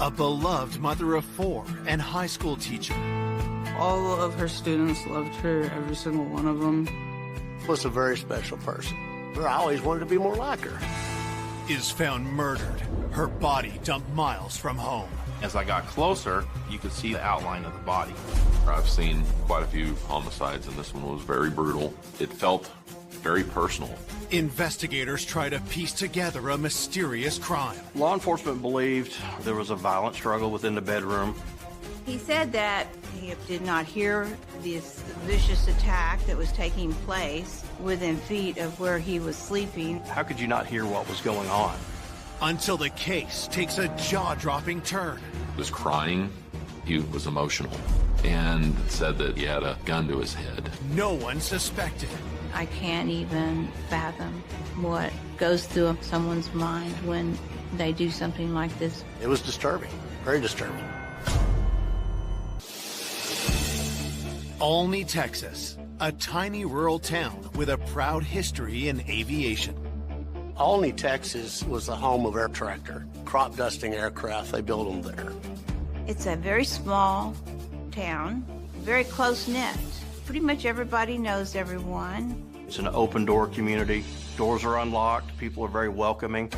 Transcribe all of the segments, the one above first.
a beloved mother of 4 and high school teacher. All of her students loved her, every single one of them. Was a very special person. I always wanted to be more like her. Is found murdered, her body dumped miles from home. As I got closer, you could see the outline of the body. I've seen quite a few homicides, and this one was very brutal. It felt very personal. Investigators try to piece together a mysterious crime. Law enforcement believed there was a violent struggle within the bedroom. He said that he did not hear this vicious attack that was taking place within feet of where he was sleeping. How could you not hear what was going on? Until the case takes a jaw-dropping turn. He was crying. He was emotional and said that he had a gun to his head. No one suspected. I can't even fathom what goes through someone's mind when they do something like this. It was disturbing, very disturbing. Olney, Texas, a tiny rural town with a proud history in aviation. Olney, Texas was the home of Air Tractor, crop dusting aircraft. They built them there. It's a very small town, very close-knit. Pretty much everybody knows everyone. It's an open-door community. Doors are unlocked. People are very welcoming.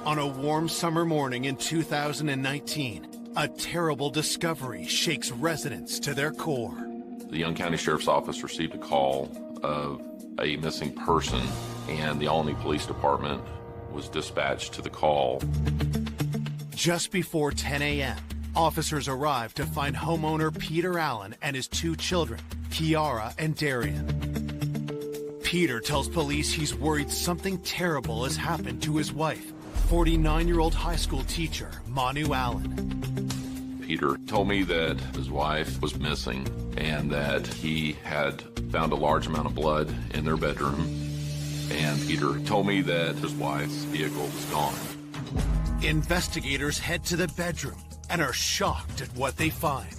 On a warm summer morning in 2019, a terrible discovery shakes residents to their core. The Young County Sheriff's Office received a call of a missing person, and the Olney Police Department was dispatched to the call. Just before 10 a.m., officers arrived to find homeowner Peter Allen and his 2 children, Kiara and Darian. Peter tells police he's worried something terrible has happened to his wife, 49-year-old high school teacher, Manu Allen. Peter told me that his wife was missing and that he had found a large amount of blood in their bedroom. And Peter told me that his wife's vehicle was gone. Investigators head to the bedroom and are shocked at what they find.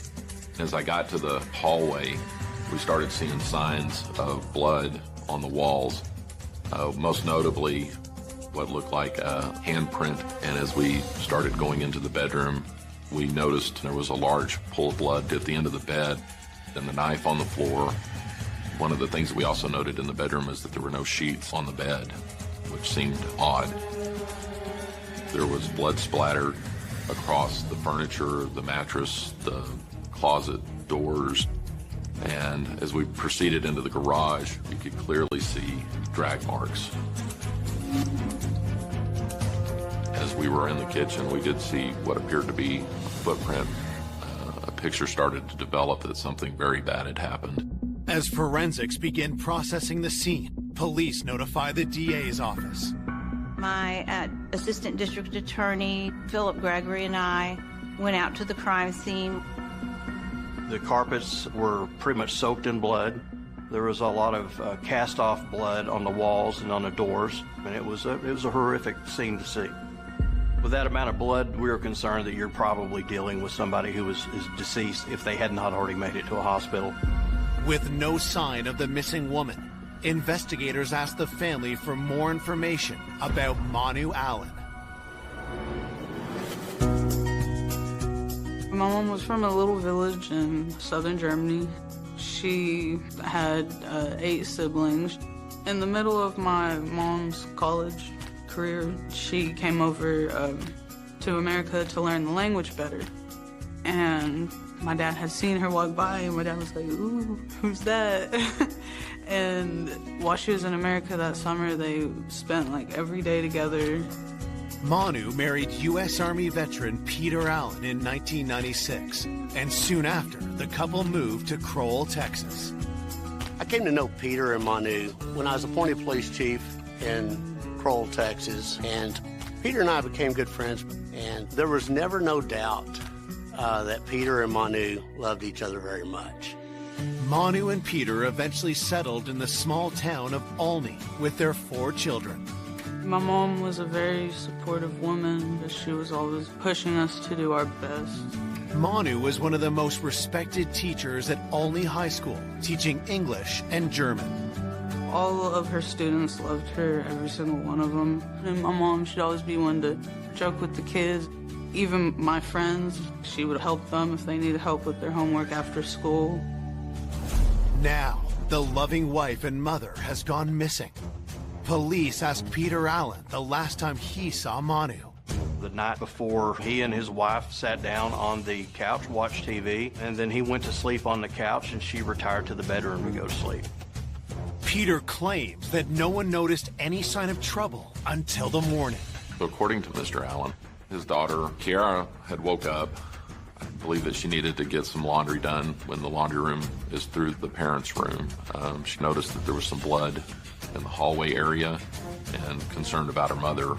As I got to the hallway, we started seeing signs of blood on the walls, most notably what looked like a handprint. And as we started going into the bedroom, we noticed there was a large pool of blood at the end of the bed and the knife on the floor. One of the things that we also noted in the bedroom is that there were no sheets on the bed, which seemed odd. There was blood splattered across the furniture, the mattress, the closet doors. And as we proceeded into the garage, we could clearly see drag marks. As we were in the kitchen, we did see what appeared to be a footprint. A picture started to develop that something very bad had happened. As forensics begin processing the scene, police notify the DA's office. My assistant district attorney, Philip Gregory, and I went out to the crime scene. The carpets were pretty much soaked in blood. There was a lot of cast-off blood on the walls and on the doors, and it was a horrific scene to see. With that amount of blood, we were concerned that you're probably dealing with somebody who is deceased if they had not already made it to a hospital. With no sign of the missing woman, investigators asked the family for more information about Manu Allen. My mom was from a little village in southern Germany. She had 8 siblings. In the middle of my mom's college career, she came over to America to learn the language better. And my dad had seen her walk by, and my dad was like, "Ooh, who's that?" And while she was in America that summer, they spent like every day together. Manu married U.S. Army veteran Peter Allen in 1996, and soon after, the couple moved to Crowell, Texas. I came to know Peter and Manu when I was appointed police chief in Crowell, Texas, and Peter and I became good friends, and there was never no doubt that Peter and Manu loved each other very much. Manu and Peter eventually settled in the small town of Olney with their 4 children. My mom was a very supportive woman. She was always pushing us to do our best. Manu was one of the most respected teachers at Olney High School, teaching English and German. All of her students loved her, every single one of them. And my mom should always be one to joke with the kids. Even my friends, she would help them if they needed help with their homework after school. Now, the loving wife and mother has gone missing. Police asked Peter Allen the last time he saw Manu. The night before, he and his wife sat down on the couch, watched TV, and then he went to sleep on the couch and she retired to the bedroom to go to sleep. Peter claims that no one noticed any sign of trouble until the morning. According to Mr. Allen, his daughter, Kiara, had woke up. I believe that she needed to get some laundry done. When the laundry room is through the parents' room, she noticed that there was some blood in the hallway area, and concerned about her mother,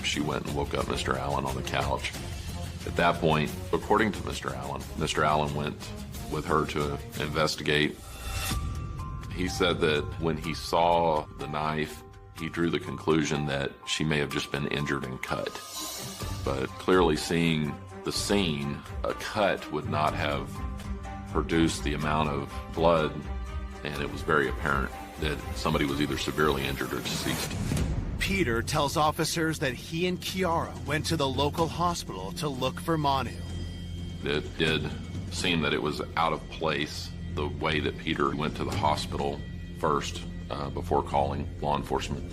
she went and woke up Mr. Allen on the couch. At that point, according to Mr. Allen went with her to investigate. He said that when he saw the knife, he drew the conclusion that she may have just been injured and cut. But clearly seeing the scene, a cut would not have produced the amount of blood, and it was very apparent that somebody was either severely injured or deceased. Peter tells officers that he and Kiara went to the local hospital to look for Manu. It did seem that it was out of place, the way that Peter went to the hospital first before calling law enforcement.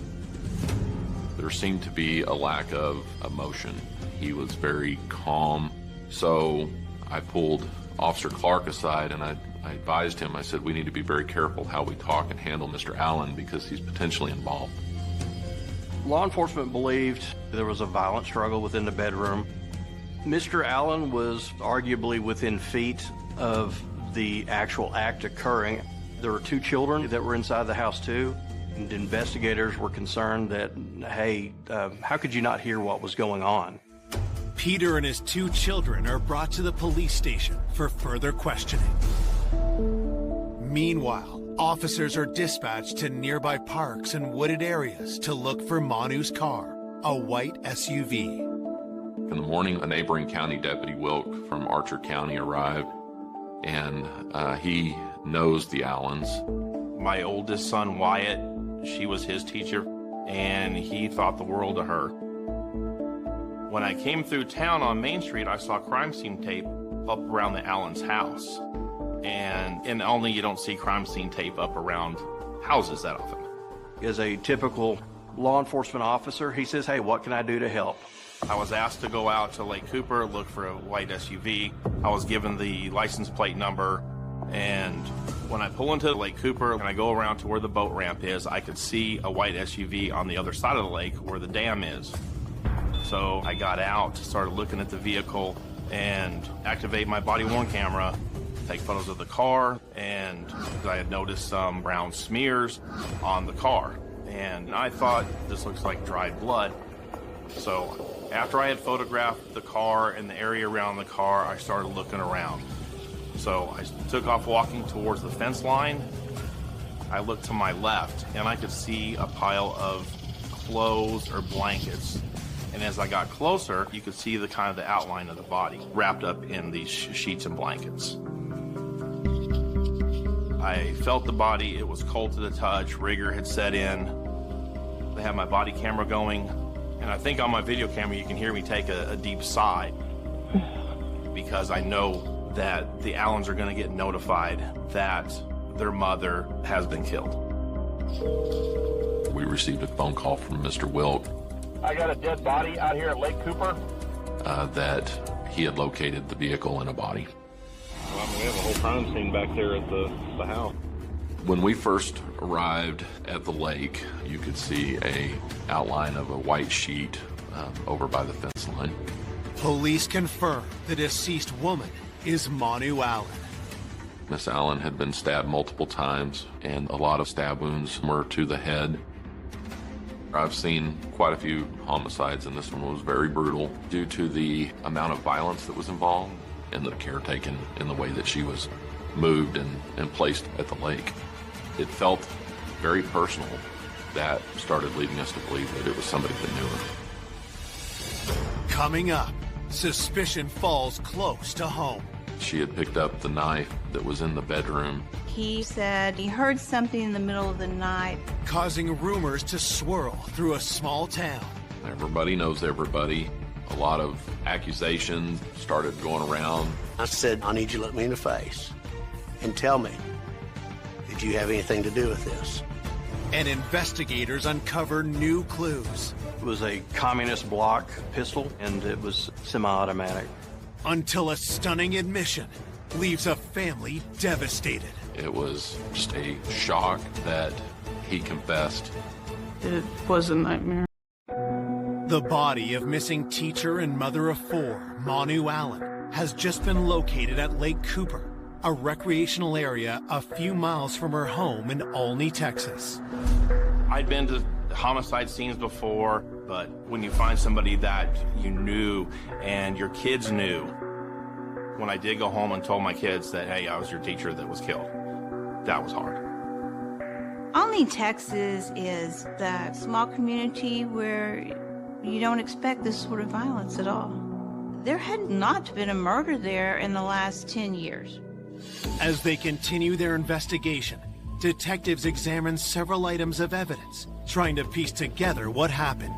There seemed to be a lack of emotion. He was very calm. So I pulled Officer Clark aside and I advised him, I said, we need to be very careful how we talk and handle Mr. Allen because he's potentially involved. Law enforcement believed there was a violent struggle within the bedroom. Mr. Allen was arguably within feet of the actual act occurring. There were 2 children that were inside the house too. And investigators were concerned that, hey, how could you not hear what was going on? Peter and his 2 children are brought to the police station for further questioning. Meanwhile, officers are dispatched to nearby parks and wooded areas to look for Manu's car, a white SUV. In the morning, a neighboring county deputy, Wilk, from Archer County, arrived, and he knows the Allens. My oldest son, Wyatt, she was his teacher, and he thought the world of her. When I came through town on Main Street, I saw crime scene tape up around the Allens' house. And only you don't see crime scene tape up around houses that often. As a typical law enforcement officer, he says, hey, what can I do to help? I was asked to go out to Lake Cooper, look for a white SUV. I was given the license plate number, and when I pull into Lake Cooper and I go around to where the boat ramp is, I could see a white SUV on the other side of the lake where the dam is. So I got out, started looking at the vehicle, and activate my body-worn camera, take photos of the car, and I had noticed some brown smears on the car. And I thought, this looks like dried blood. So after I had photographed the car and the area around the car, I started looking around. So I took off walking towards the fence line. I looked to my left, and I could see a pile of clothes or blankets. And as I got closer, you could see the kind of the outline of the body wrapped up in these sheets and blankets. I felt the body. It was cold to the touch. Rigor had set in. I had my body camera going, and I think on my video camera you can hear me take a deep sigh because I know that the Allens are going to get notified that their mother has been killed. We received a phone call from Mr. Wilk. I got a dead body out here at Lake Cooper. That he had located the vehicle and a body. Well, I mean, we have a whole crime scene back there at the house. When we first arrived at the lake, you could see a outline of a white sheet over by the fence line. Police confirm the deceased woman is Manu Allen. Miss Allen had been stabbed multiple times, and a lot of stab wounds were to the head. I've seen quite a few homicides, and this one was very brutal due to the amount of violence that was involved and the care taken in the way that she was moved and placed at the lake. It felt very personal. That started leading us to believe that it was somebody that knew her. Coming up, suspicion falls close to home. She had picked up the knife that was in the bedroom. He said he heard something in the middle of the night. Causing rumors to swirl through a small town. Everybody knows everybody. A lot of accusations started going around. I said, I need you to look me in the face and tell me, did you have anything to do with this? And investigators uncover new clues. It was a communist block pistol, and it was semi-automatic. Until a stunning admission leaves a family devastated. It was just a shock that he confessed. It was a nightmare. The body of missing teacher and mother of four, Manu Allen, has just been located at Lake Cooper, a recreational area a few miles from her home in Olney, Texas. I'd been to homicide scenes before, but when you find somebody that you knew and your kids knew, when I did go home and told my kids that, hey, I was your teacher that was killed, that was hard. Olney, Texas is the small community where you don't expect this sort of violence at all. There had not been a murder there in the last 10 years. As they continue their investigation, detectives examine several items of evidence, trying to piece together what happened.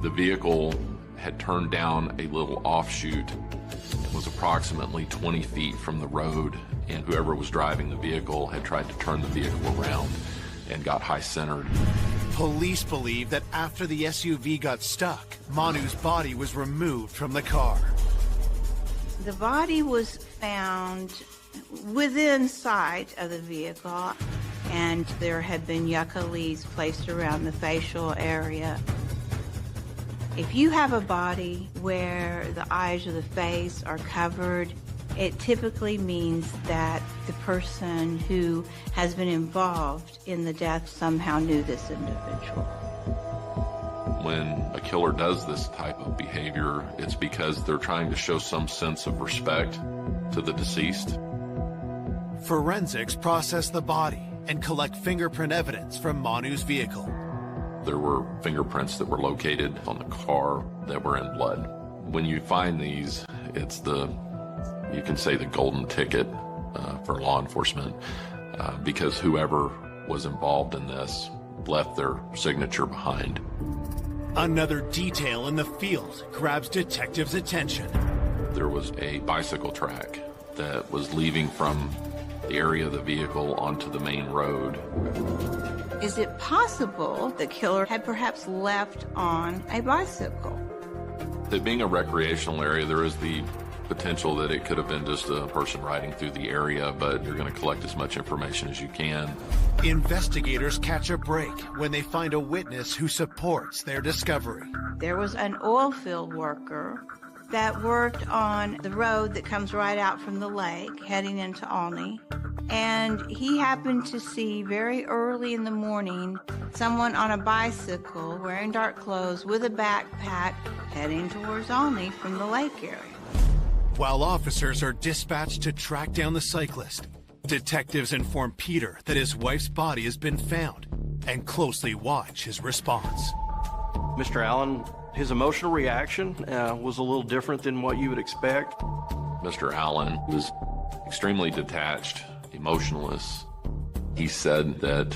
The vehicle had turned down a little offshoot. It was approximately 20 feet from the road, and whoever was driving the vehicle had tried to turn the vehicle around and got high-centered. Police believe that after the SUV got stuck, Manu's body was removed from the car. The body was found within sight of the vehicle, and there had been yucca leaves placed around the facial area. If you have a body where the eyes or the face are covered, it typically means that the person who has been involved in the death somehow knew this individual. When a killer does this type of behavior, it's because they're trying to show some sense of respect to the deceased. Forensics process the body and collect fingerprint evidence from Manu's vehicle. There were fingerprints that were located on the car that were in blood. When you find these, it's you can say the golden ticket for law enforcement because whoever was involved in this left their signature behind. Another detail in the field grabs detectives' attention. There was a bicycle track that was leaving from the area of the vehicle onto the main road. Is it possible the killer had perhaps left on a bicycle? It being a recreational area, there is the potential that it could have been just a person riding through the area, but you're going to collect as much information as you can. Investigators catch a break when they find a witness who supports their discovery. There was an oil field worker that worked on the road that comes right out from the lake heading into Olney, and he happened to see very early in the morning someone on a bicycle wearing dark clothes with a backpack heading towards Olney from the lake area. While officers are dispatched to track down the cyclist, detectives inform Peter that his wife's body has been found and closely watch his response. Mr. Allen, his emotional reaction was a little different than what you would expect. Mr. Allen was extremely detached, emotionless. He said that,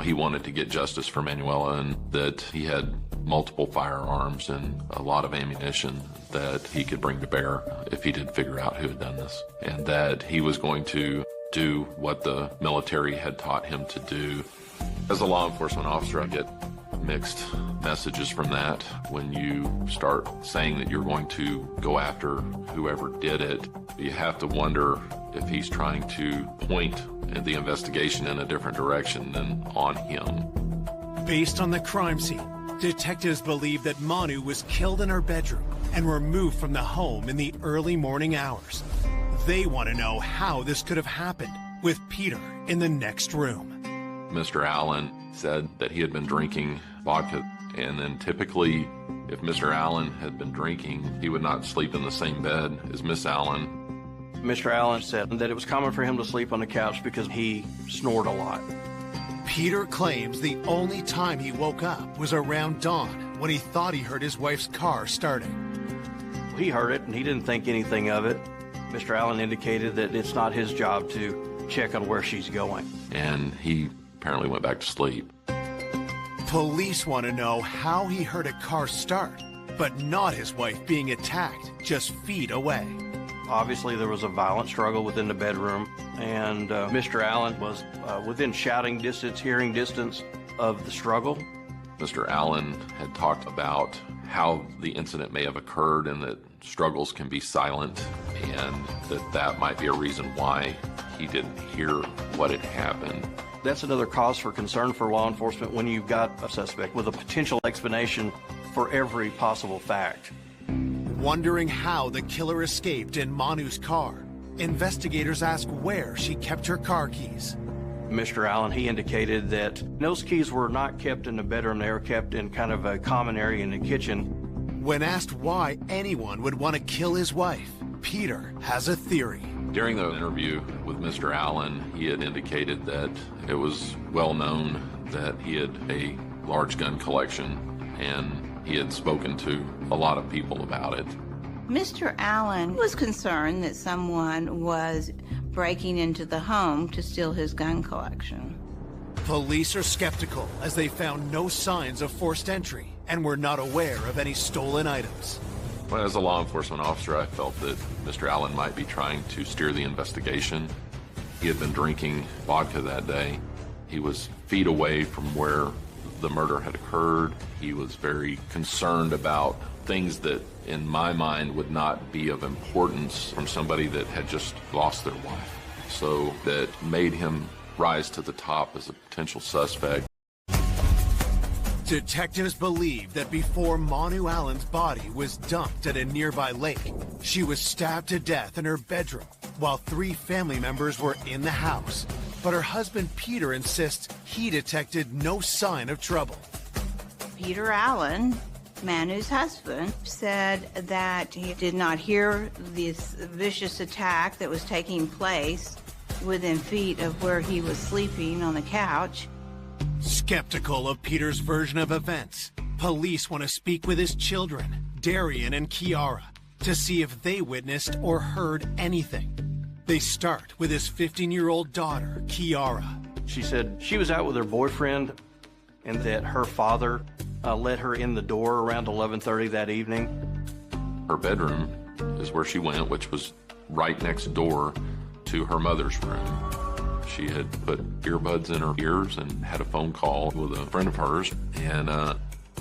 he wanted to get justice for Manuela and that he had multiple firearms and a lot of ammunition that he could bring to bear if he did figure out who had done this, and that he was going to do what the military had taught him to do. As a law enforcement officer, I get mixed messages from that. When you start saying that you're going to go after whoever did it, you have to wonder if he's trying to point the investigation in a different direction than on him. Based on the crime scene, detectives believe that Manu was killed in her bedroom and removed from the home in the early morning hours. They want to know how this could have happened with Peter in the next room. Mr. Allen said that he had been drinking vodka, and then typically if Mr. Allen had been drinking, he would not sleep in the same bed as Miss Allen. Mr. Allen said that it was common for him to sleep on the couch because he snored a lot. Peter claims the only time he woke up was around dawn when he thought he heard his wife's car starting. He heard it and he didn't think anything of it. Mr. Allen indicated that it's not his job to check on where she's going. And he apparently went back to sleep. Police want to know how he heard a car start but not his wife being attacked just feet away. Obviously, there was a violent struggle within the bedroom, and Mr. Allen was within shouting distance, hearing distance of the struggle. Mr. Allen had talked about how the incident may have occurred and that struggles can be silent, and that might be a reason why he didn't hear what had happened. That's another cause for concern for law enforcement when you've got a suspect with a potential explanation for every possible fact. Wondering how the killer escaped in Manu's car, investigators ask where she kept her car keys. Mr. Allen, he indicated that those keys were not kept in the bedroom. They were kept in kind of a common area in the kitchen. When asked why anyone would want to kill his wife, Peter has a theory. During the interview with Mr. Allen, he had indicated that it was well known that he had a large gun collection, and he had spoken to a lot of people about it. Mr. Allen was concerned that someone was breaking into the home to steal his gun collection. Police are skeptical as they found no signs of forced entry and were not aware of any stolen items. Well, as a law enforcement officer, I felt that Mr. Allen might be trying to steer the investigation. He had been drinking vodka that day. He was feet away from where the murder had occurred. He was very concerned about things that, in my mind, would not be of importance from somebody that had just lost their wife. So that made him rise to the top as a potential suspect. Detectives believe that before Manu Allen's body was dumped at a nearby lake, she was stabbed to death in her bedroom while 3 family members were in the house. But her husband Peter insists he detected no sign of trouble. Peter Allen, Manu's husband, said that he did not hear this vicious attack that was taking place within feet of where he was sleeping on the couch. Skeptical of Peter's version of events, police want to speak with his children, Darian and Kiara, to see if they witnessed or heard anything. They start with his 15-year-old daughter, Kiara. She said she was out with her boyfriend and that her father let her in the door around 11:30 that evening. Her bedroom is where she went, which was right next door to her mother's room. She had put earbuds in her ears and had a phone call with a friend of hers and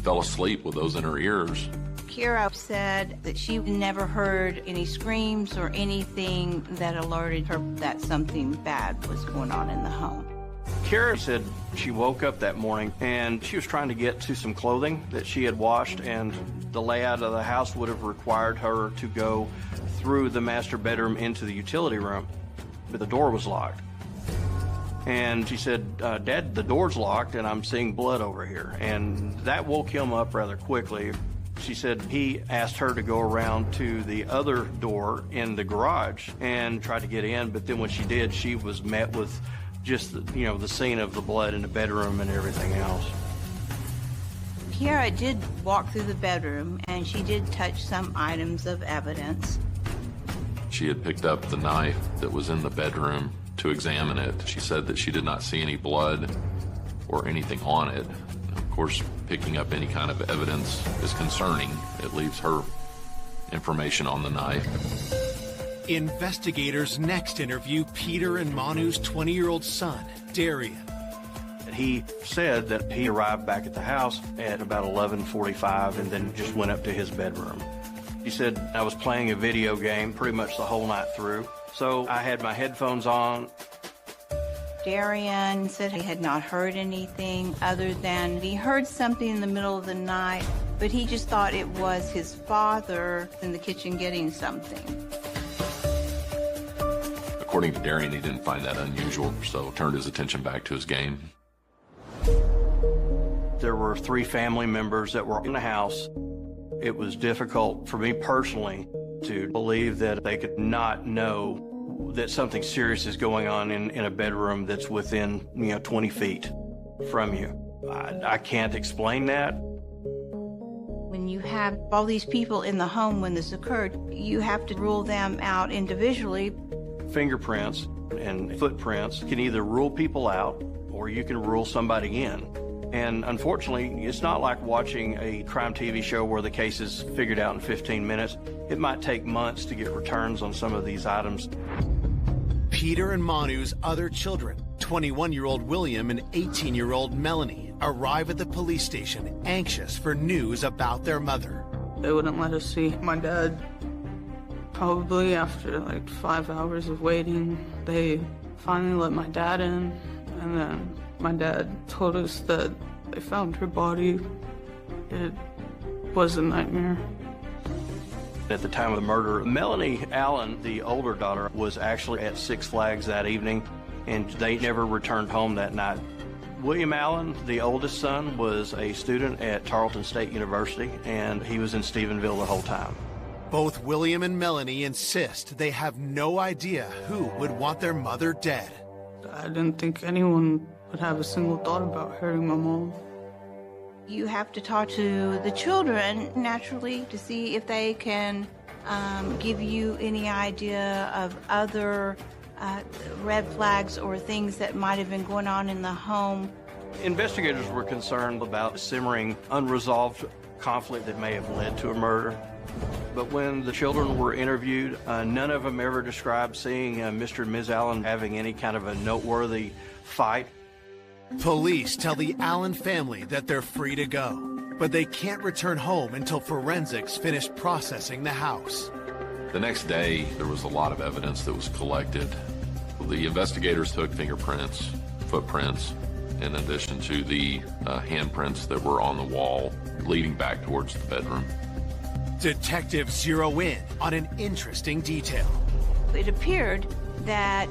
fell asleep with those in her ears. Kiara said that she never heard any screams or anything that alerted her that something bad was going on in the home. Kiara said she woke up that morning and she was trying to get to some clothing that she had washed, and the layout of the house would have required her to go through the master bedroom into the utility room, but the door was locked. And she said, Dad, the door's locked and I'm seeing blood over here. And that woke him up rather quickly. She said he asked her to go around to the other door in the garage and try to get in, but then when she did, she was met with just, the scene of the blood in the bedroom and everything else. Kiara did walk through the bedroom and she did touch some items of evidence. She had picked up the knife that was in the bedroom to examine it. She said that she did not see any blood or anything on it. Of course, picking up any kind of evidence is concerning. It leaves her information on the knife. Investigators next interview Peter and Manu's 20-year-old son, Darian. He said that he arrived back at the house at about 11:45 and then just went up to his bedroom. He said, I was playing a video game pretty much the whole night through. So I had my headphones on. Darian said he had not heard anything other than he heard something in the middle of the night, but he just thought it was his father in the kitchen getting something. According to Darian, he didn't find that unusual, so turned his attention back to his game. There were 3 family members that were in the house. It was difficult for me personally to believe that they could not know that something serious is going on in a bedroom that's within 20 feet from you. I can't explain that. When you have all these people in the home when this occurred, you have to rule them out individually. Fingerprints and footprints can either rule people out or you can rule somebody in. And unfortunately, it's not like watching a crime TV show where the case is figured out in 15 minutes. It might take months to get returns on some of these items. Peter and Manu's other children, 21-year-old William and 18-year-old Melanie, arrive at the police station anxious for news about their mother. They wouldn't let us see my dad. Probably after like 5 hours of waiting, they finally let my dad in, and then my dad told us that they found her body. It was a nightmare. At the time of the murder, Melanie Allen, the older daughter, was actually at Six Flags that evening, and they never returned home that night. William Allen, the oldest son, was a student at Tarleton State University, and he was in Stephenville the whole time. Both William and Melanie insist they have no idea who would want their mother dead. I didn't think anyone would have a single thought about hurting my mom. You have to talk to the children, naturally, to see if they can give you any idea of other red flags or things that might have been going on in the home. Investigators were concerned about simmering, unresolved conflict that may have led to a murder. But when the children were interviewed, none of them ever described seeing Mr. and Ms. Allen having any kind of a noteworthy fight. Police tell the Allen family that they're free to go, but they can't return home until forensics finish processing the house. The next day, there was a lot of evidence that was collected. The investigators took fingerprints, footprints, in addition to the handprints that were on the wall leading back towards the bedroom. Detectives zero in on an interesting detail. It appeared that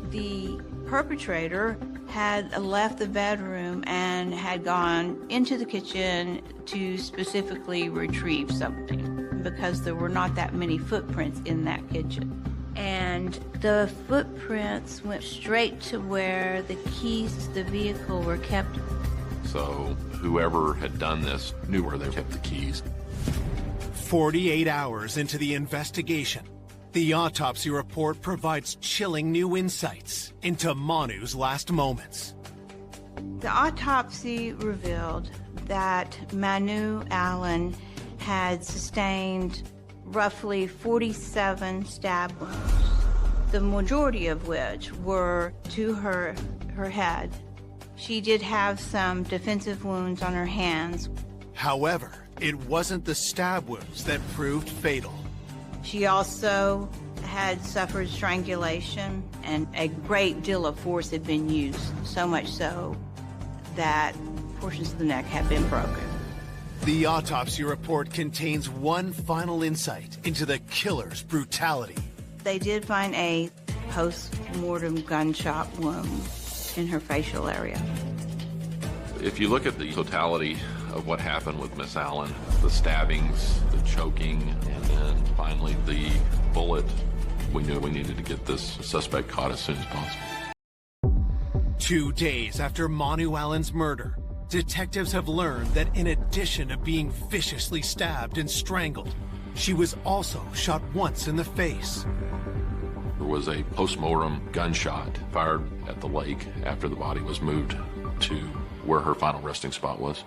the perpetrator had left the bedroom and had gone into the kitchen to specifically retrieve something, because there were not that many footprints in that kitchen. And the footprints went straight to where the keys to the vehicle were kept. So whoever had done this knew where they kept the keys. 48 hours into the investigation, the autopsy report provides chilling new insights into Manu's last moments. The autopsy revealed that Manu Allen had sustained roughly 47 stab wounds, the majority of which were to her head. She did have some defensive wounds on her hands. However, it wasn't the stab wounds that proved fatal. She also had suffered strangulation, and a great deal of force had been used, so much so that portions of the neck had been broken. The autopsy report contains one final insight into the killer's brutality. They did find a post-mortem gunshot wound in her facial area. If you look at the totality of what happened with Miss Allen, the stabbings, the choking, and then finally the bullet, we knew we needed to get this suspect caught as soon as possible. 2 days after Manu Allen's murder, detectives have learned that in addition to being viciously stabbed and strangled, she was also shot once in the face. There was a post-mortem gunshot fired at the lake after the body was moved to where her final resting spot was.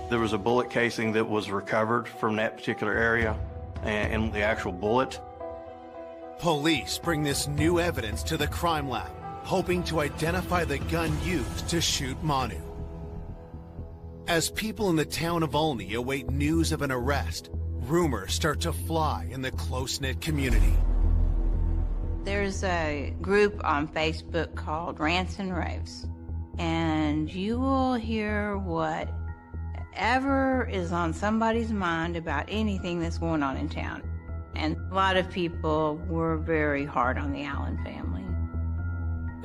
There was a bullet casing that was recovered from that particular area, and the actual bullet. Police bring this new evidence to the crime lab, hoping to identify the gun used to shoot Manu. As people in the town of Olney await news of an arrest, rumors start to fly in the close-knit community. There's a group on Facebook called Rants and Raves, and you will hear whatever is on somebody's mind about anything that's going on in town. And a lot of people were very hard on the Allen family.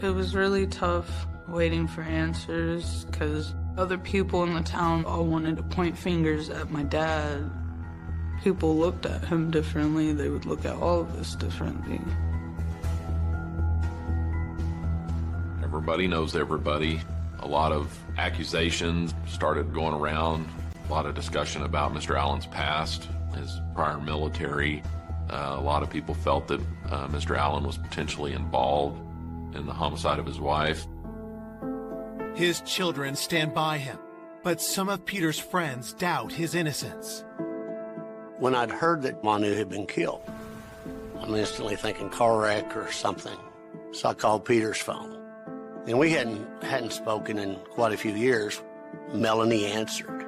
It was really tough waiting for answers, because other people in the town all wanted to point fingers at my dad. People looked at him differently. They would look at all of us differently. Everybody knows everybody. A lot of accusations started going around. A lot of discussion about Mr. Allen's past, his prior military. A lot of people felt that Mr. Allen was potentially involved in the homicide of his wife. His children stand by him, but some of Peter's friends doubt his innocence. When I'd heard that Manu had been killed, I'm instantly thinking car wreck or something. So I called Peter's phone. And we hadn't spoken in quite a few years. Melanie answered.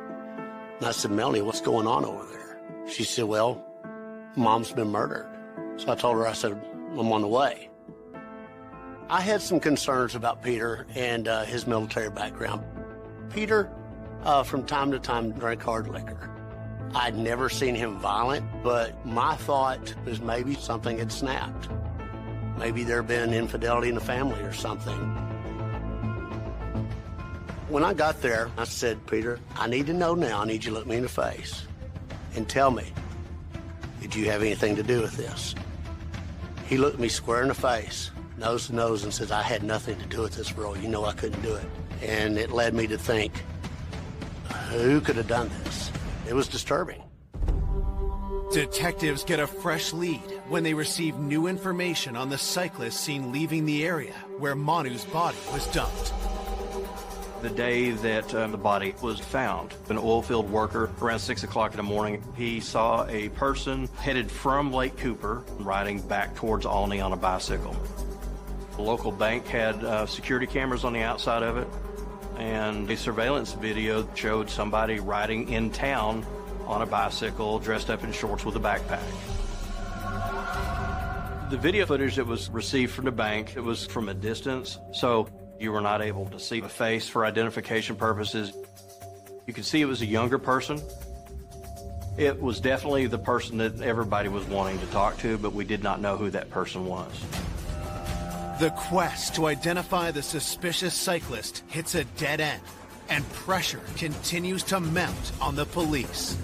And I said, Melanie, what's going on over there? She said, well, Mom's been murdered. So I told her, I said, I'm on the way. I had some concerns about Peter and his military background. Peter, from time to time, drank hard liquor. I'd never seen him violent, but my thought was maybe something had snapped. Maybe there had been infidelity in the family or something. When I got there, I said, Peter, I need to know now. I need you to look me in the face and tell me, did you have anything to do with this? He looked me square in the face, nose to nose, and says, I had nothing to do with this, bro. You know I couldn't do it. And it led me to think, who could have done this? It was disturbing. Detectives get a fresh lead when they receive new information on the cyclist seen leaving the area where Manu's body was dumped. The day that the body was found, an oil field worker, around 6 o'clock in the morning, he saw a person headed from Lake Cooper riding back towards Alney on a bicycle. The local bank had security cameras on the outside of it, and a surveillance video showed somebody riding in town on a bicycle dressed up in shorts with a backpack. The video footage that was received from the bank, it was from a distance, so you were not able to see the face for identification purposes. You could see it was a younger person. It was definitely the person that everybody was wanting to talk to, but we did not know who that person was. The quest to identify the suspicious cyclist hits a dead end, and pressure continues to mount on the police.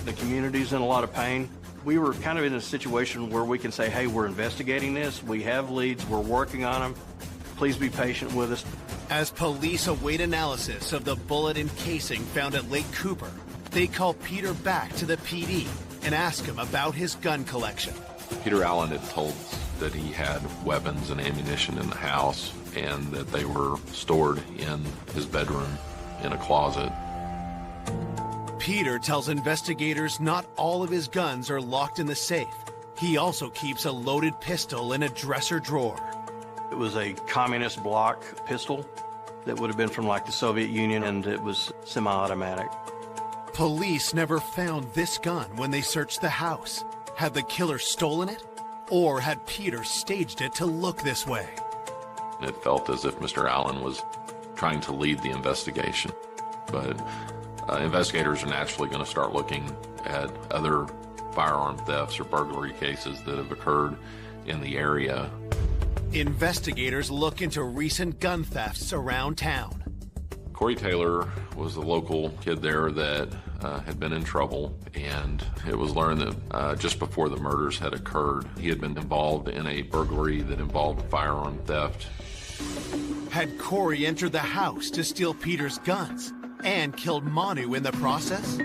The community's in a lot of pain. We were kind of in a situation where we can say, hey, we're investigating this, we have leads, we're working on them. Please be patient with us. As police await analysis of the bullet and casing found at Lake Cooper, they call Peter back to the PD and ask him about his gun collection. Peter Allen had told us that he had weapons and ammunition in the house and that they were stored in his bedroom in a closet. Peter tells investigators not all of his guns are locked in the safe. He also keeps a loaded pistol in a dresser drawer. It was a communist block pistol that would have been from like the Soviet Union, and it was semi-automatic. Police never found this gun when they searched the house. Had the killer stolen it? Or had Peter staged it to look this way? It felt as if Mr. Allen was trying to lead the investigation. But investigators are naturally going to start looking at other firearm thefts or burglary cases that have occurred in the area. Investigators look into recent gun thefts around town. Corey Taylor was the local kid there that had been in trouble, and it was learned that just before the murders had occurred, he had been involved in a burglary that involved firearm theft. Had Corey entered the house to steal Peter's guns and killed Manu in the process?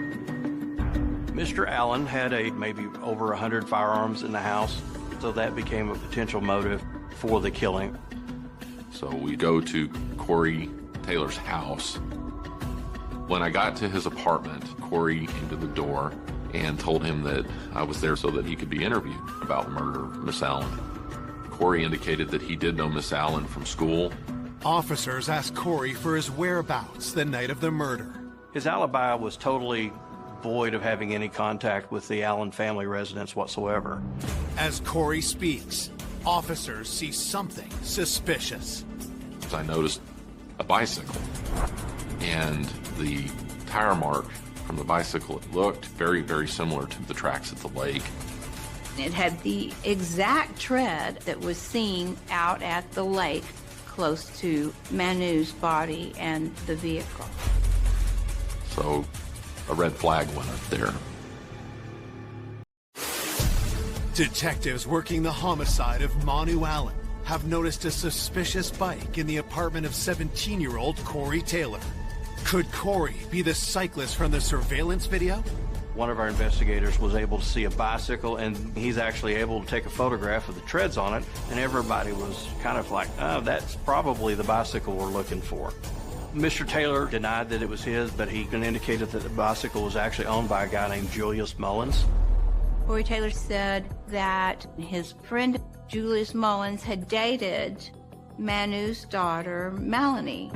Mr. Allen had maybe over 100 firearms in the house, so that became a potential motive for the killing. So we go to Corey Taylor's house. When I got to his apartment, Corey came to the door and told him that I was there so that he could be interviewed about the murder of Miss Allen. Corey indicated that he did know Miss Allen from school. Officers asked Corey for his whereabouts the night of the murder. His alibi was totally void of having any contact with the Allen family residence whatsoever. As Corey speaks, officers see something suspicious. I noticed a bicycle, and the tire mark from the bicycle looked very, very similar to the tracks at the lake. It had the exact tread that was seen out at the lake close to Manu's body and the vehicle. So a red flag went up there. Detectives working the homicide of Manu Allen have noticed a suspicious bike in the apartment of 17-year-old Corey Taylor. Could Corey be the cyclist from the surveillance video? One of our investigators was able to see a bicycle, and he's actually able to take a photograph of the treads on it, and everybody was kind of like, oh, that's probably the bicycle we're looking for. Mr. Taylor denied that it was his, but he indicated that the bicycle was actually owned by a guy named Julius Mullins. Corey Taylor said that his friend Julius Mullins had dated Manu's daughter, Melanie.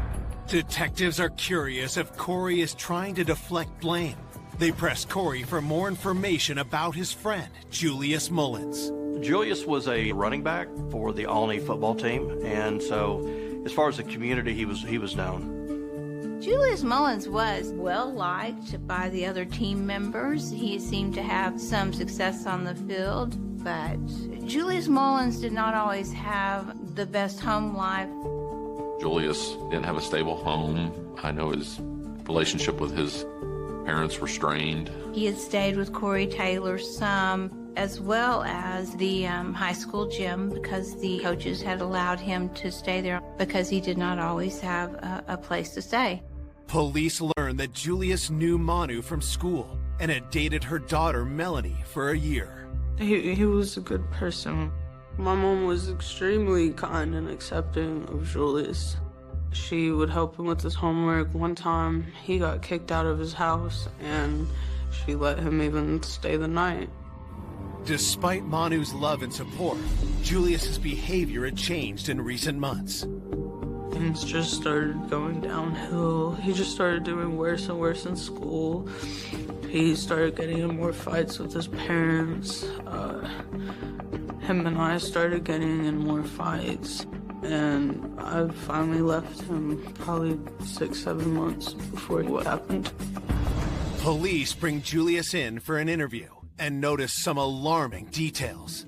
Detectives are curious if Corey is trying to deflect blame. They press Corey for more information about his friend, Julius Mullins. Julius was a running back for the Alney football team, and so as far as the community, he was known. Julius Mullins was well-liked by the other team members. He seemed to have some success on the field, but Julius Mullins did not always have the best home life. Julius didn't have a stable home. I know his relationship with his parents were strained. He had stayed with Corey Taylor some, as well as the high school gym, because the coaches had allowed him to stay there because he did not always have a place to stay. Police learned that Julius knew Manu from school and had dated her daughter Melanie for a year. He was a good person. My mom was extremely kind and accepting of Julius. She would help him with his homework. One time, he got kicked out of his house, and she let him even stay the night. Despite Manu's love and support, Julius's behavior had changed in recent months. Things just started going downhill. He just started doing worse and worse in school. He started getting in more fights with his parents. Him and I started getting in more fights. And I finally left him probably 6-7 months before what happened. Police bring Julius in for an interview and notice some alarming details.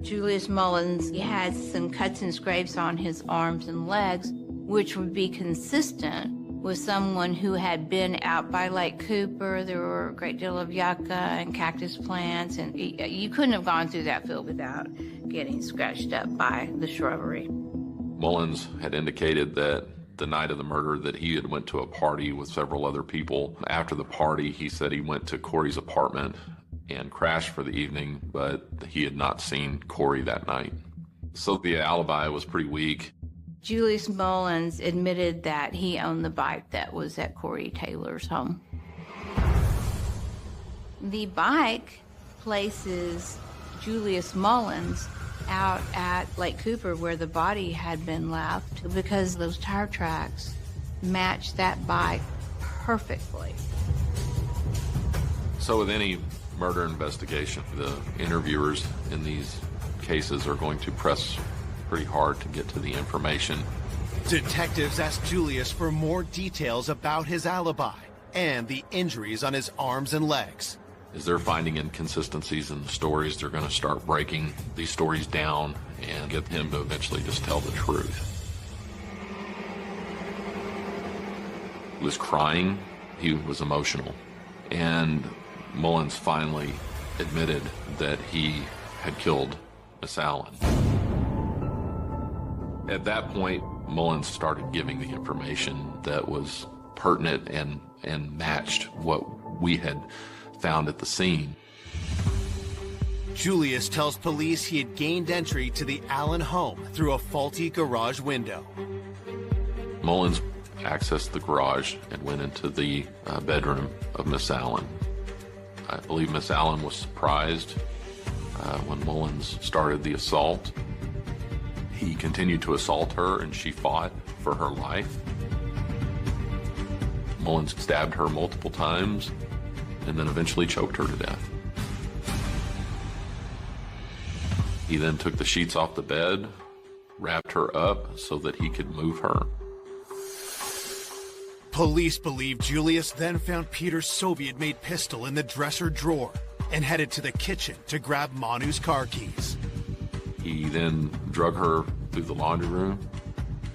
Julius Mullins, he had some cuts and scrapes on his arms and legs, which would be consistent with someone who had been out by Lake Cooper. There were a great deal of yucca and cactus plants, and you couldn't have gone through that field without getting scratched up by the shrubbery. Mullins had indicated that the night of the murder that he had went to a party with several other people. After the party, he said he went to Corey's apartment and crashed for the evening, but he had not seen Corey that night. So the alibi was pretty weak. Julius Mullins admitted that he owned the bike that was at Corey Taylor's home. The bike places Julius Mullins out at Lake Cooper where the body had been left because those tire tracks matched that bike perfectly. So with any murder investigation, the interviewers in these cases are going to press pretty hard to get to the information. Detectives asked Julius for more details about his alibi and the injuries on his arms and legs. As they're finding inconsistencies in the stories, they're going to start breaking these stories down and get him to eventually just tell the truth. He was crying. He was emotional. And Mullins finally admitted that he had killed Miss Allen. At that point, Mullins started giving the information that was pertinent and matched what we had found at the scene. Julius tells police he had gained entry to the Allen home through a faulty garage window. Mullins accessed the garage and went into the bedroom of Miss Allen. I believe Miss Allen was surprised when Mullins started the assault. He continued to assault her, and she fought for her life. Mullins stabbed her multiple times and then eventually choked her to death. He then took the sheets off the bed, wrapped her up so that he could move her. Police believe Julius then found Peter's Soviet-made pistol in the dresser drawer and headed to the kitchen to grab Manu's car keys. He then drug her through the laundry room,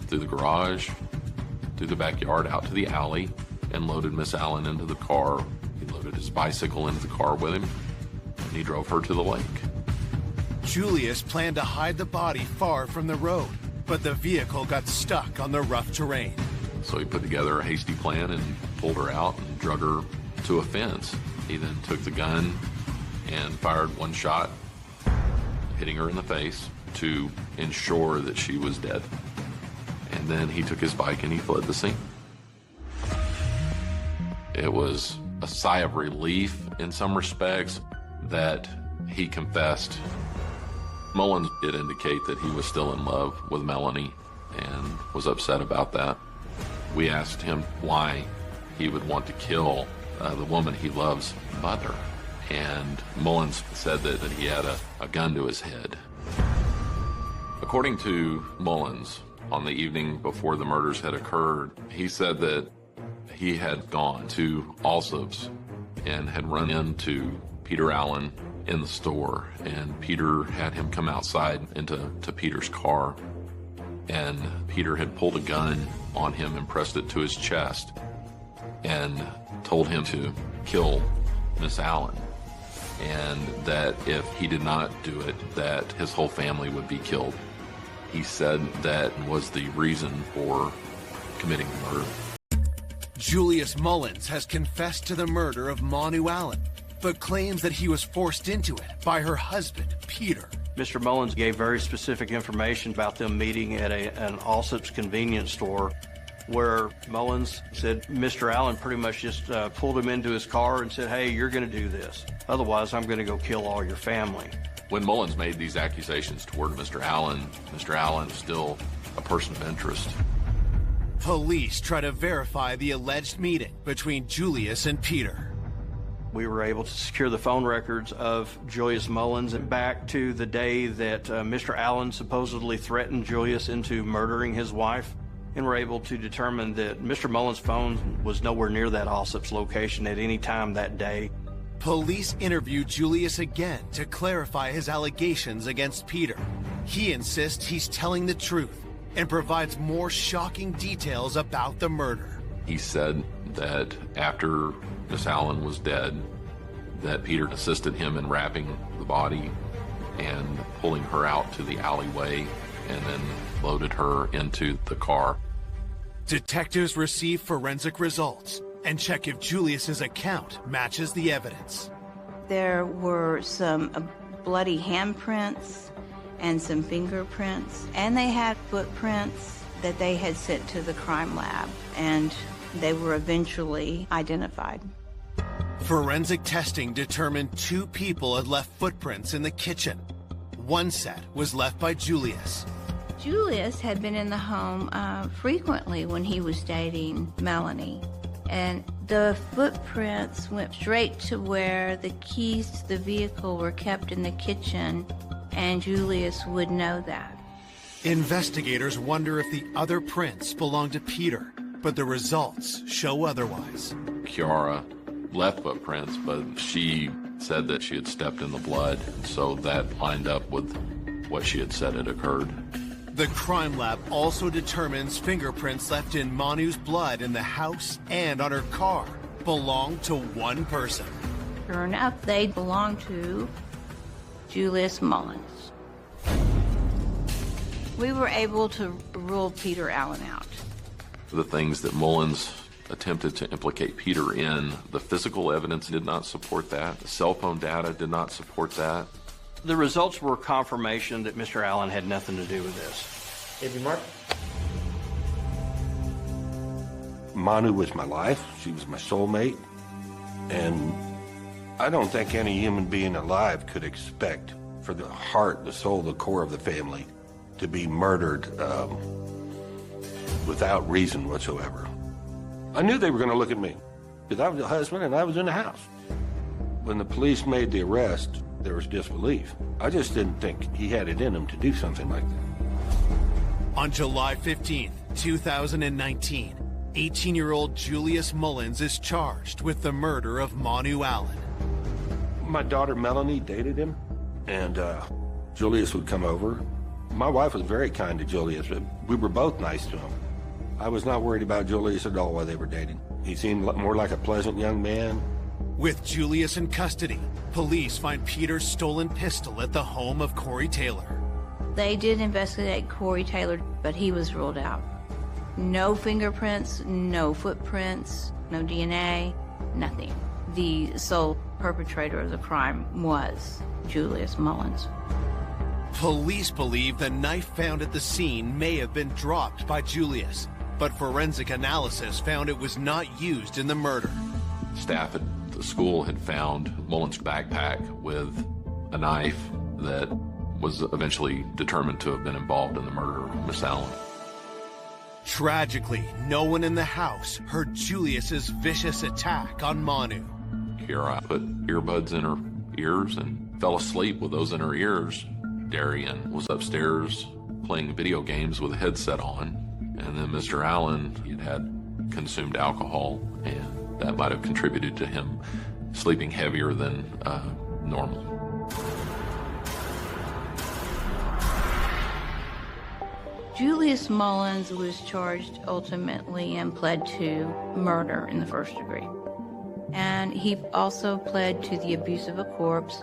through the garage, through the backyard, out to the alley, and loaded Miss Allen into the car. He loaded his bicycle into the car with him, and he drove her to the lake. Julius planned to hide the body far from the road, but the vehicle got stuck on the rough terrain. So he put together a hasty plan and pulled her out and drug her to a fence. He then took the gun and fired one shot, hitting her in the face to ensure that she was dead. And and then he took his bike and he fled the scene. It was a sigh of relief in some respects that he confessed. Mullins did indicate that he was still in love with Melanie and was upset about that. We asked him why he would want to kill the woman he loves' mother, and Mullins said that he had a gun to his head. According to Mullins, on the evening before the murders had occurred, he said that he had gone to Allsup's and had run into Peter Allen in the store, and Peter had him come outside into Peter's car, and Peter had pulled a gun on him and pressed it to his chest and told him to kill Miss Allen, and that if he did not do it, that his whole family would be killed. He said that was the reason for committing the murder. Julius Mullins has confessed to the murder of Manu Allen, but claims that he was forced into it by her husband, Peter. Mr. Mullins gave very specific information about them meeting at an Allsup's convenience store, where Mullins said Mr. Allen pretty much just pulled him into his car and said, "Hey, you're going to do this. Otherwise, I'm going to go kill all your family." When Mullins made these accusations toward Mr. Allen is still a person of interest. Police try to verify the alleged meeting between Julius and Peter. We were able to secure the phone records of Julius Mullins back to the day that Mr. Allen supposedly threatened Julius into murdering his wife, and were able to determine that Mr. Mullins' phone was nowhere near that Allsup's location at any time that day. Police interview Julius again to clarify his allegations against Peter. He insists he's telling the truth and provides more shocking details about the murder. He said that after Miss Allen was dead, that Peter assisted him in wrapping the body and pulling her out to the alleyway and then loaded her into the car. Detectives receive forensic results and check if Julius's account matches the evidence. There were some bloody handprints and some fingerprints, and they had footprints that they had sent to the crime lab, and they were eventually identified. Forensic testing determined 2 people had left footprints in the kitchen. One set was left by Julius. Julius had been in the home frequently when he was dating Melanie, and the footprints went straight to where the keys to the vehicle were kept in the kitchen, and Julius would know that. Investigators wonder if the other prints belong to Peter, but the results show otherwise. Kiara left footprints, but she said that she had stepped in the blood, so that lined up with what she had said had occurred. The crime lab also determines fingerprints left in Manu's blood in the house and on her car belong to one person. Sure enough, they belonged to Julius Mullins. We were able to rule Peter Allen out. The things that Mullins attempted to implicate Peter in, the physical evidence did not support that. The cell phone data did not support that. The results were confirmation that Mr. Allen had nothing to do with this. Avery Mark? Manu was my life. She was my soulmate. And I don't think any human being alive could expect for the heart, the soul, the core of the family to be murdered without reason whatsoever. I knew they were going to look at me because I was the husband and I was in the house. When the police made the arrest, there was disbelief. I just didn't think he had it in him to do something like that. On July 15th, 2019, 18-year-old Julius Mullins is charged with the murder of Manu Allen. My daughter Melanie dated him, and Julius would come over. My wife was very kind to Julius, but we were both nice to him. I was not worried about Julius at all while they were dating. He seemed more like a pleasant young man. With Julius in custody, police find Peter's stolen pistol at the home of Corey Taylor. They did investigate Corey Taylor, but he was ruled out. No fingerprints, no footprints, no DNA, nothing. The sole perpetrator of the crime was Julius Mullins. Police believe the knife found at the scene may have been dropped by Julius, but forensic analysis found it was not used in the murder. Staff at the school had found Mullen's backpack with a knife that was eventually determined to have been involved in the murder of Miss Allen. Tragically, no one in the house heard Julius's vicious attack on Manu. Kiara put earbuds in her ears and fell asleep with those in her ears. Darian was upstairs playing video games with a headset on, and then Mr. Allen had consumed alcohol, and that might have contributed to him sleeping heavier than normal. Julius Mullins was charged ultimately and pled to murder in the first degree. And he also pled to the abuse of a corpse.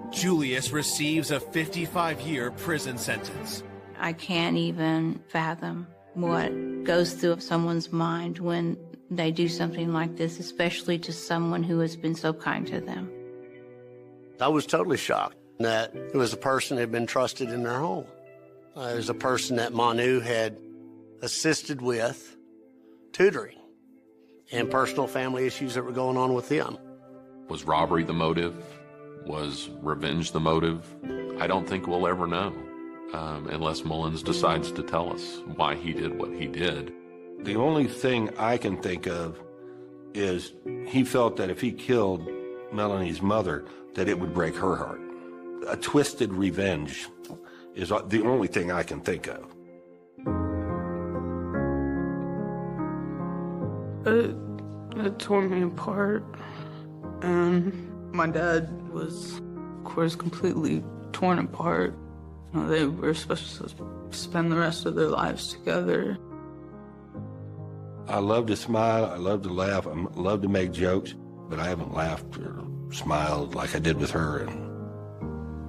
Julius receives a 55-year prison sentence. I can't even fathom what goes through someone's mind when they do something like this, especially to someone who has been so kind to them. I was totally shocked that it was a person that had been trusted in their home. It was a person that Manu had assisted with tutoring and personal family issues that were going on with them. Was robbery the motive? Was revenge the motive? I don't think we'll ever know unless Mullins decides to tell us why he did what he did. The only thing I can think of is he felt that if he killed Melanie's mother, that it would break her heart. A twisted revenge is the only thing I can think of. It tore me apart, and my dad was, of course, completely torn apart. You know, they were supposed to spend the rest of their lives together. I love to smile, I love to laugh, I love to make jokes, but I haven't laughed or smiled like I did with her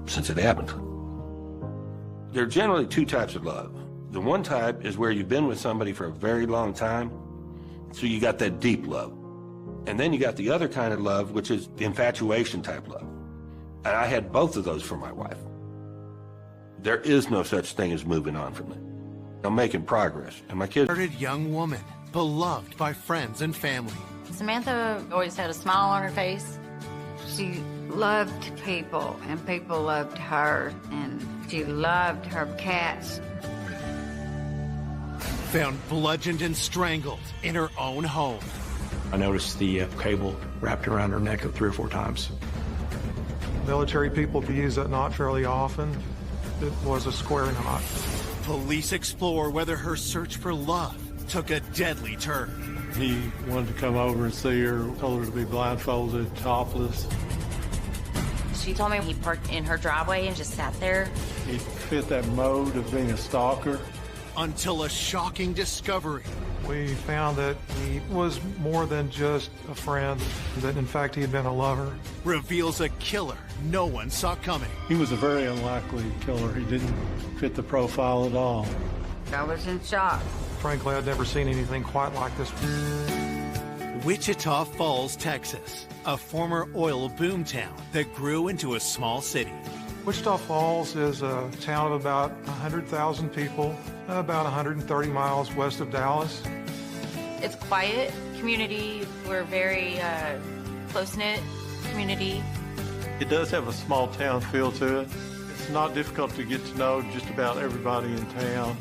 since it happened. There are generally two types of love. The one type is where you've been with somebody for a very long time, so you got that deep love. And then you got the other kind of love, which is the infatuation type love. And I had both of those for my wife. There is no such thing as moving on from it. I'm making progress, and my kids... Young woman, beloved by friends and family. Samantha always had a smile on her face. She loved people, and people loved her, and she loved her cats. Found bludgeoned and strangled in her own home. I noticed the cable wrapped around her neck 3 or 4 times. Military people use that knot fairly often. It was a square knot. Police explore whether her search for love took a deadly turn. He wanted to come over and see her, told her to be blindfolded, topless. She told me he parked in her driveway and just sat there. He fit that mode of being a stalker. Until a shocking discovery. We found that he was more than just a friend, that in fact he had been a lover. Reveals a killer no one saw coming. He was a very unlikely killer. He didn't fit the profile at all. I was in shock. Frankly, I'd never seen anything quite like this. Wichita Falls, Texas, a former oil boom town that grew into a small city. Wichita Falls is a town of about 100,000 people, about 130 miles west of Dallas. It's quiet community. We're very close-knit community. It does have a small town feel to it. It's not difficult to get to know just about everybody in town.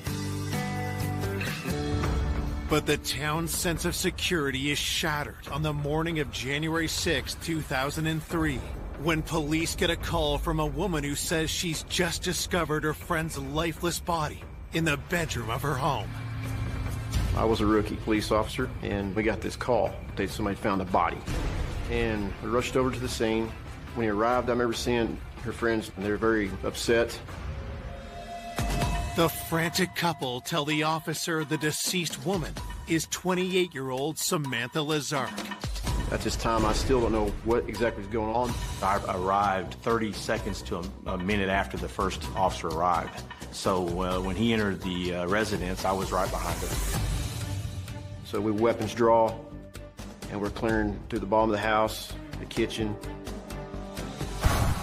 But the town's sense of security is shattered on the morning of January 6, 2003, when police get a call from a woman who says she's just discovered her friend's lifeless body in the bedroom of her home. I was a rookie police officer, and we got this call that somebody found a body. And we rushed over to the scene. When he arrived, I remember seeing her friends, and they were very upset. The frantic couple tell the officer the deceased woman is 28-year-old Samantha Lazark. At this time, I still don't know what exactly is going on. I arrived 30 seconds to a minute after the first officer arrived. So when he entered the residence, I was right behind him. So we weapons draw, and we're clearing through the bottom of the house, the kitchen.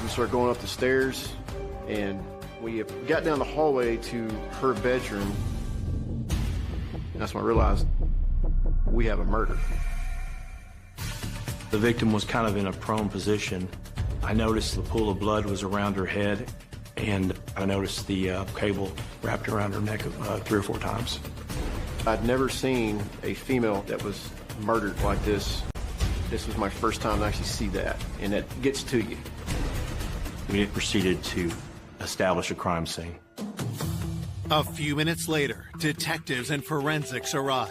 We start going up the stairs, and We got down the hallway to her bedroom. That's when I realized we have a murder. The victim was kind of in a prone position. I noticed the pool of blood was around her head, and I noticed the cable wrapped around her neck 3 or 4 times. I'd never seen a female that was murdered like this. This was my first time to actually see that, and it gets to you. We proceeded to establish a crime scene. A few minutes later, detectives and forensics arrive.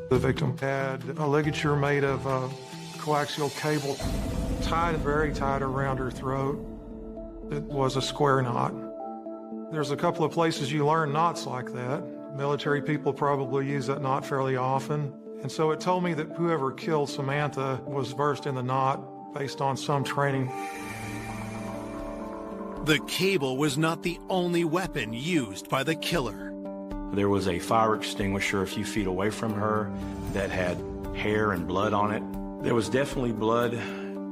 The victim had a ligature made of coaxial cable tied and very tight around her throat. It was a square knot. There's a couple of places you learn knots like that. Military people probably use that knot fairly often. And so it told me that whoever killed Samantha was versed in the knot based on some training. The cable was not the only weapon used by the killer. There was a fire extinguisher a few feet away from her that had hair and blood on it. There was definitely blood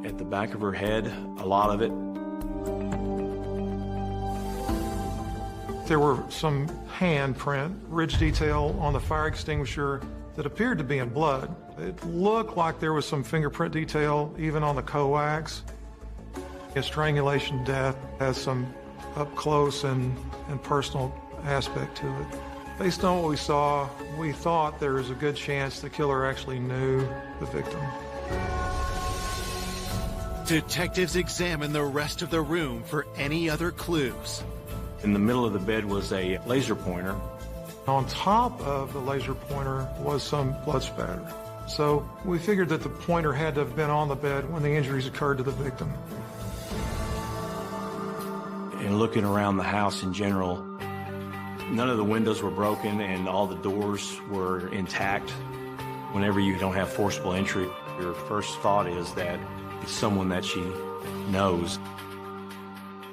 at the back of her head, a lot of it. There were some handprint, ridge detail on the fire extinguisher that appeared to be in blood. It looked like there was some fingerprint detail even on the coax. A strangulation death has some up close and personal aspect to it. Based on what we saw, we thought there was a good chance the killer actually knew the victim. Detectives examined the rest of the room for any other clues. In the middle of the bed was a laser pointer. On top of the laser pointer was some blood spatter. So we figured that the pointer had to have been on the bed when the injuries occurred to the victim. And looking around the house in general, none of the windows were broken and all the doors were intact. Whenever you don't have forcible entry, your first thought is that it's someone that she knows.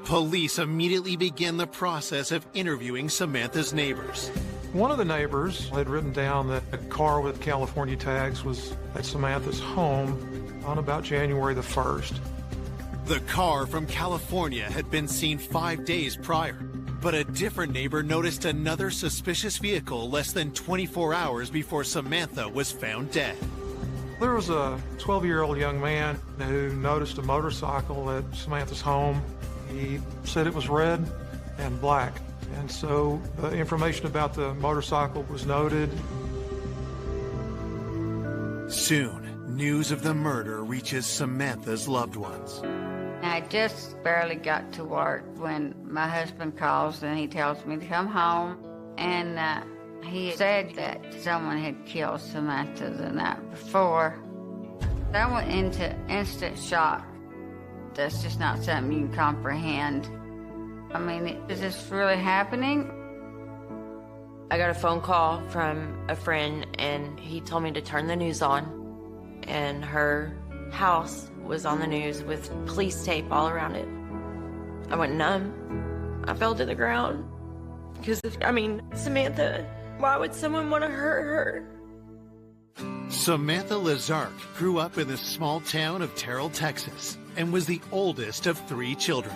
Police immediately began the process of interviewing Samantha's neighbors. One of the neighbors had written down that a car with California tags was at Samantha's home on about January the 1st. The car from California had been seen 5 days prior, but a different neighbor noticed another suspicious vehicle less than 24 hours before Samantha was found dead. There was a 12-year-old young man who noticed a motorcycle at Samantha's home. He said it was red and black, and so the information about the motorcycle was noted. Soon, news of the murder reaches Samantha's loved ones. I just barely got to work when my husband calls and he tells me to come home. And he said that someone had killed Samantha the night before. I went into instant shock. That's just not something you can comprehend. I mean, is this really happening? I got a phone call from a friend and he told me to turn the news on, and her house was on the news with police tape all around it. I went numb. I fell to the ground. Because, Samantha, why would someone want to hurt her? Samantha Lazark grew up in the small town of Terrell, Texas, and was the oldest of 3 children.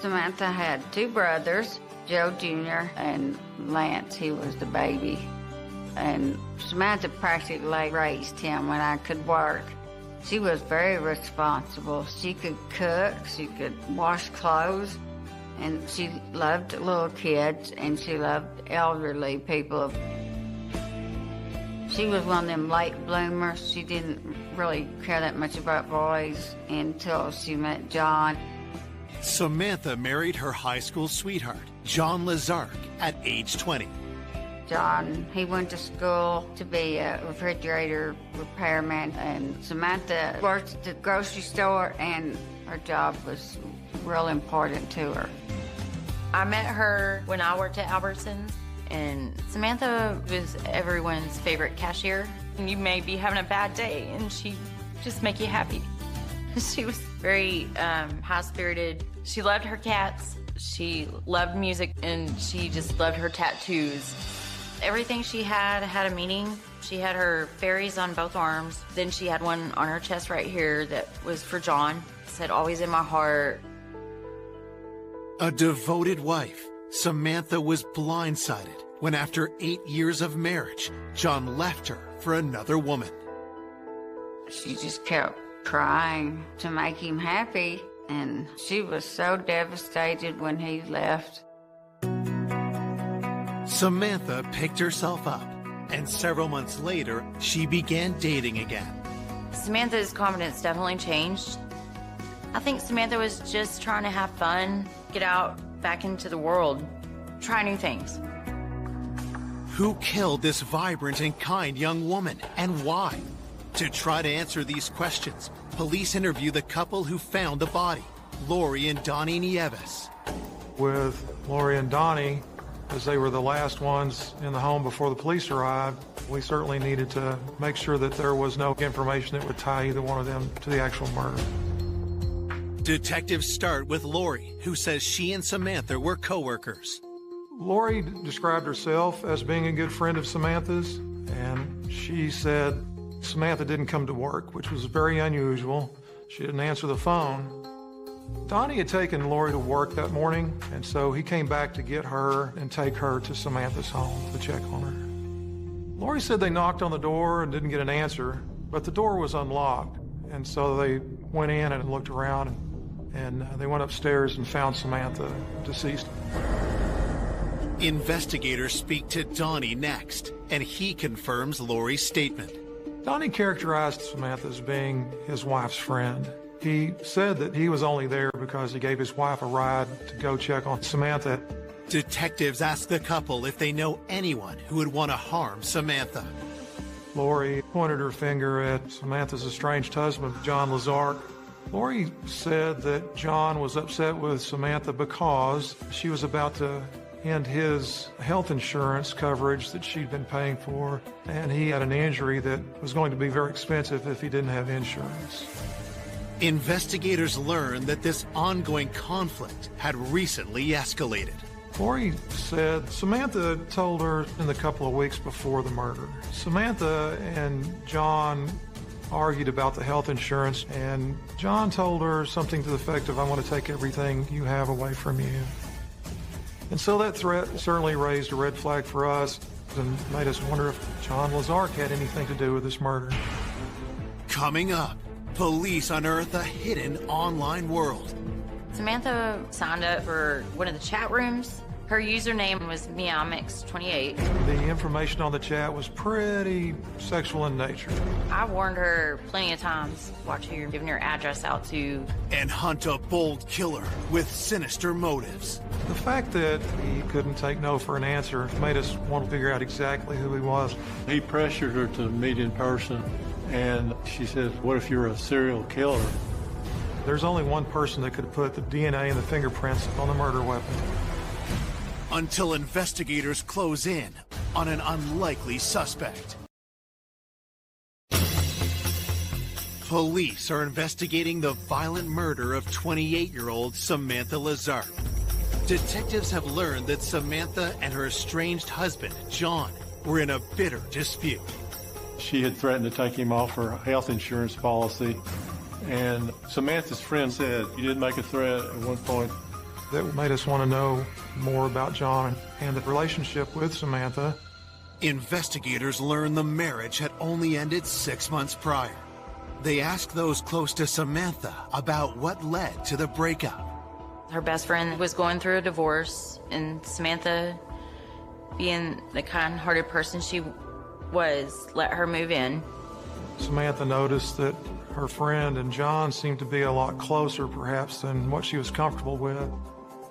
Samantha had 2 brothers, Joe Jr. and Lance. He was the baby. And Samantha practically raised him when I could work. She was very responsible. She could cook, she could wash clothes, and she loved little kids, and she loved elderly people. She was one of them late bloomers. She didn't really care that much about boys until she met John. Samantha married her high school sweetheart, John Lazark, at age 20. John, he went to school to be a refrigerator repairman, and Samantha worked at the grocery store, and her job was real important to her. I met her when I worked at Albertsons, and Samantha was everyone's favorite cashier. And you may be having a bad day, and she just make you happy. She was very high-spirited. She loved her cats. She loved music, and she just loved her tattoos. Everything she had a meaning. She had her fairies on both arms. Then she had one on her chest right here that was for John. It said, "Always in my heart." A devoted wife, Samantha was blindsided when after 8 years of marriage, John left her for another woman. She just kept trying to make him happy, and she was so devastated when he left. Samantha picked herself up, and several months later, she began dating again. Samantha's confidence definitely changed. I think Samantha was just trying to have fun, get out back into the world, try new things. Who killed this vibrant and kind young woman, and why? To try to answer these questions, police interview the couple who found the body, Lori and Donnie Nieves. With Lori and Donnie, as they were the last ones in the home before the police arrived, we certainly needed to make sure that there was no information that would tie either one of them to the actual murder. Detectives start with Lori, who says she and Samantha were co-workers. Lori described herself as being a good friend of Samantha's, and she said Samantha didn't come to work, which was very unusual. She didn't answer the phone. Donnie had taken Lori to work that morning, and so he came back to get her and take her to Samantha's home to check on her. Lori said they knocked on the door and didn't get an answer, but the door was unlocked, and so they went in and looked around, and they went upstairs and found Samantha deceased. Investigators speak to Donnie next, and he confirms Lori's statement. Donnie characterized Samantha as being his wife's friend. He said that he was only there because he gave his wife a ride to go check on Samantha. Detectives ask the couple if they know anyone who would want to harm Samantha. Lori pointed her finger at Samantha's estranged husband, John Lazark. Lori said that John was upset with Samantha because she was about to end his health insurance coverage that she'd been paying for, and he had an injury that was going to be very expensive if he didn't have insurance. Investigators learned that this ongoing conflict had recently escalated. Lori said Samantha told her in the couple of weeks before the murder. Samantha and John argued about the health insurance, and John told her something to the effect of, "I want to take everything you have away from you." And so that threat certainly raised a red flag for us and made us wonder if John Lazark had anything to do with this murder. Coming up, police unearth a hidden online world. Samantha signed up for one of the chat rooms. Her username was Meowmix28. The information on the chat was pretty sexual in nature. I warned her plenty of times, watch who you're giving your address out to. And hunt a bold killer with sinister motives. The fact that he couldn't take no for an answer made us want to figure out exactly who he was. He pressured her to meet in person, and she said, "What if you're a serial killer?" There's only one person that could put the DNA and the fingerprints on the murder weapon. Until investigators close in on an unlikely suspect. Police are investigating the violent murder of 28-year-old Samantha Lazark. Detectives have learned that Samantha and her estranged husband, John, were in a bitter dispute. She had threatened to take him off her health insurance policy, and Samantha's friend said, "You did make a threat at one point." That made us want to know more about John and the relationship with Samantha. Investigators learned the marriage had only ended 6 months prior. They asked those close to Samantha about what led to the breakup. Her best friend was going through a divorce, and Samantha, being the kind-hearted person she was, let her move in. Samantha noticed that her friend and John seemed to be a lot closer, perhaps, than what she was comfortable with.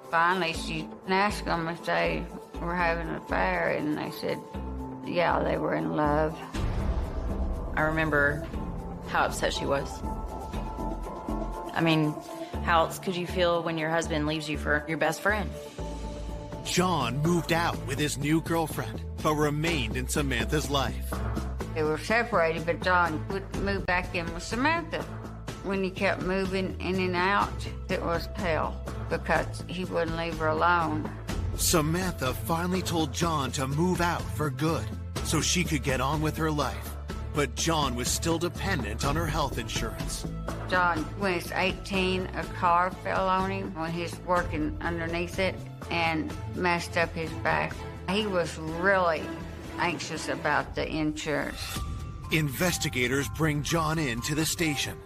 Finally, she asked them if they were having an affair, and they said, yeah, they were in love. I remember how upset she was. I mean, how else could you feel when your husband leaves you for your best friend? John moved out with his new girlfriend, but remained in Samantha's life. They were separated, but John would move back in with Samantha. When he kept moving in and out, it was hell, because he wouldn't leave her alone. Samantha finally told John to move out for good, so she could get on with her life. but John was still dependent on her health insurance. John, when he's 18, a car fell on him when he was working underneath it and messed up his back. He was really anxious about the insurance. Investigators bring John in to the station.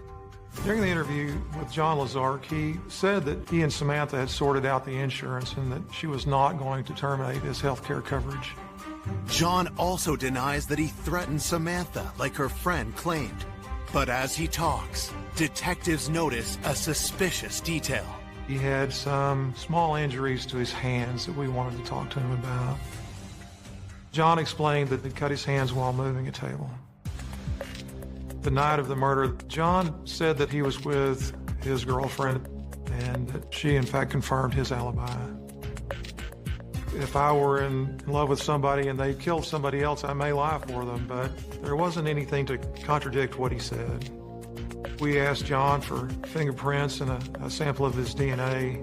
During the interview with John Lazark, he said that he and Samantha had sorted out the insurance and that she was not going to terminate his health care coverage. John also denies that he threatened Samantha like her friend claimed. But as he talks, detectives notice a suspicious detail. He had some small injuries to his hands that we wanted to talk to him about. John explained that he cut his hands while moving a table. The night of the murder, John said that he was with his girlfriend and that she, in fact, confirmed his alibi. If I were in love with somebody and they killed somebody else, I may lie for them, but there wasn't anything to contradict what he said. We asked John for fingerprints and a sample of his DNA,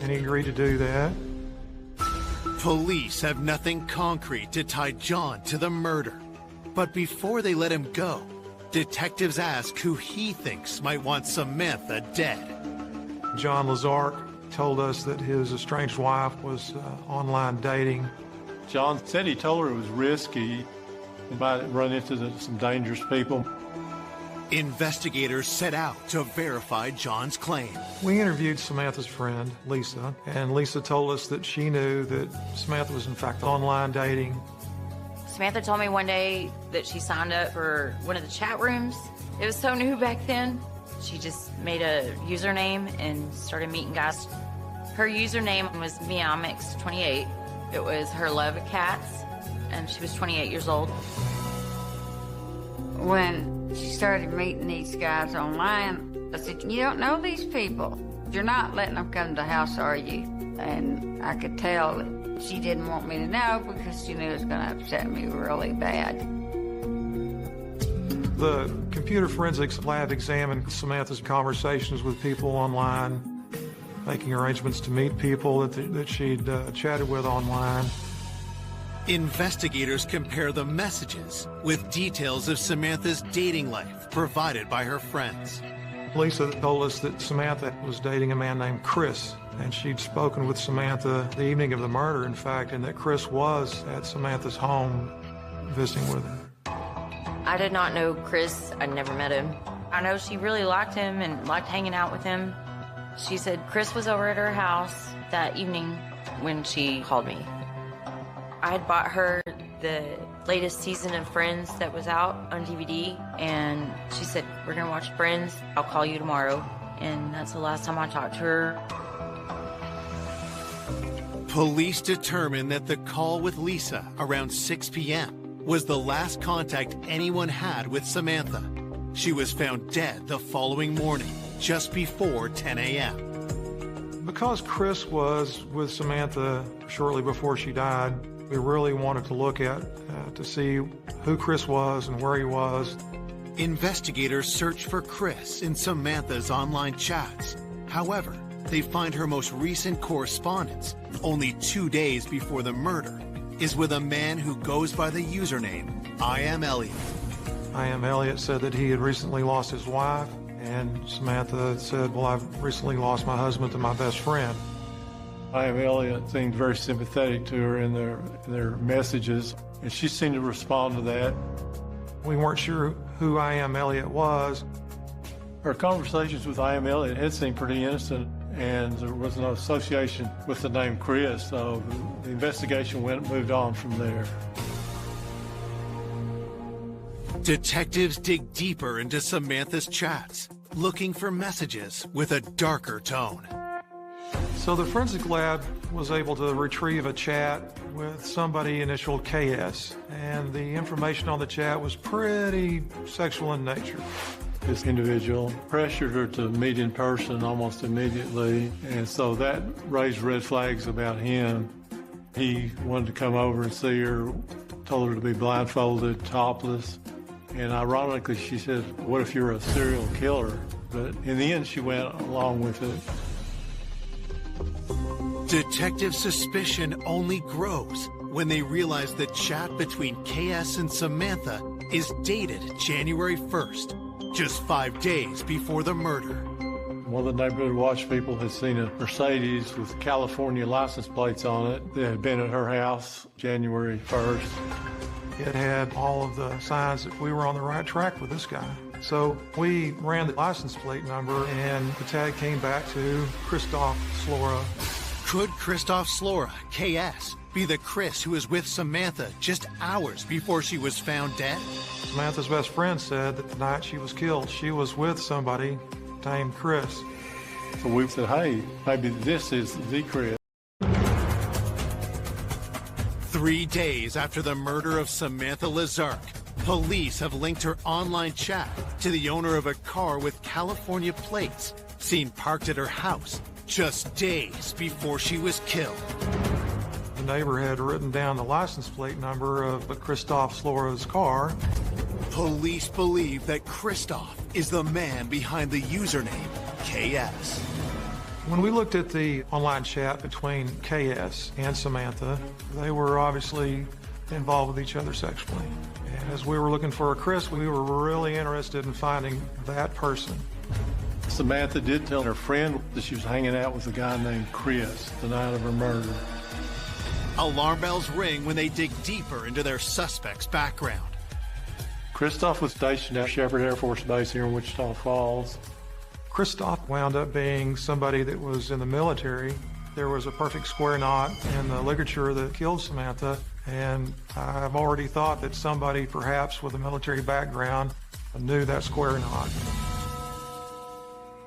and he agreed to do that. Police have nothing concrete to tie John to the murder. But before they let him go, detectives ask who he thinks might want Samantha dead. John Lazark told us that his estranged wife was online dating. John said he told her it was risky. He might run into some dangerous people. Investigators set out to verify John's claim. We interviewed Samantha's friend, Lisa, and Lisa told us that she knew that Samantha was in fact online dating. Samantha told me one day that she signed up for one of the chat rooms. It was so new back then. She just made a username and started meeting guys. Her username was Meowmix28. It was her love of cats, and she was 28 years old. When she started meeting these guys online, I said, "You don't know these people. You're not letting them come to the house, are you?" And I could tell that she didn't want me to know because she knew it was going to upset me really bad. The computer forensics lab examined Samantha's conversations with people online, making arrangements to meet people that she'd chatted with online. Investigators compare the messages with details of Samantha's dating life provided by her friends. Lisa told us that Samantha was dating a man named Chris, and she'd spoken with Samantha the evening of the murder, in fact, and that Chris was at Samantha's home visiting with her. I did not know Chris. I'd never met him. I know she really liked him and liked hanging out with him. She said Chris was over at her house that evening when she called me. I had bought her the latest season of Friends that was out on DVD, and she said, "We're gonna watch Friends. I'll call you tomorrow." And that's the last time I talked to her. Police determined that the call with Lisa around 6 p.m. was the last contact anyone had with Samantha. She was found dead the following morning, just before 10 a.m. Because Chris was with Samantha shortly before she died, we really wanted to look at to see who Chris was and where he was. Investigators search for Chris in Samantha's online chats. However, they find her most recent correspondence, only 2 days before the murder, is with a man who goes by the username I Am Elliot. I Am Elliot said that he had recently lost his wife, and Samantha said, "Well, I've recently lost my husband to my best friend." I Am Elliot seemed very sympathetic to her in their messages, and she seemed to respond to that. We weren't sure who I Am Elliot was. Her conversations with I Am Elliot had seemed pretty innocent, and there was no association with the name Chris, so the investigation moved on from there. Detectives dig deeper into Samantha's chats, looking for messages with a darker tone. So the forensic lab was able to retrieve a chat with somebody initialed KS, and the information on the chat was pretty sexual in nature. This individual pressured her to meet in person almost immediately, and so that raised red flags about him. He wanted to come over and see her, told her to be blindfolded, topless, and ironically she said, "What if you're a serial killer?" But in the end she went along with it. Detective suspicion only grows when they realize the chat between KS and Samantha is dated January 1st, just 5 days before the murder. One of the neighborhood watch people had seen a Mercedes with California license plates on it that had been at her house January 1st. It had all of the signs that we were on the right track with this guy. So we ran the license plate number, and the tag came back to Christoph Slora. Could Christoph Slora, KS, be the Chris who was with Samantha just hours before she was found dead? Samantha's best friend said that the night she was killed, she was with somebody named Chris. So we said, hey, maybe this is the Chris. 3 days after the murder of Samantha Lazark, police have linked her online chat to the owner of a car with California plates seen parked at her house just days before she was killed. The neighbor had written down the license plate number of Christoph Slora's car. Police believe that Christoph is the man behind the username KS. When we looked at the online chat between KS and Samantha, they were obviously involved with each other sexually. And as we were looking for a Chris, we were really interested in finding that person. Samantha did tell her friend that she was hanging out with a guy named Chris the night of her murder. Alarm bells ring when they dig deeper into their suspect's background. Christoph was stationed at Shepherd Air Force Base here in Wichita Falls. Christoph wound up being somebody that was in the military. There was a perfect square knot in the ligature that killed Samantha, and I've already thought that somebody perhaps with a military background knew that square knot.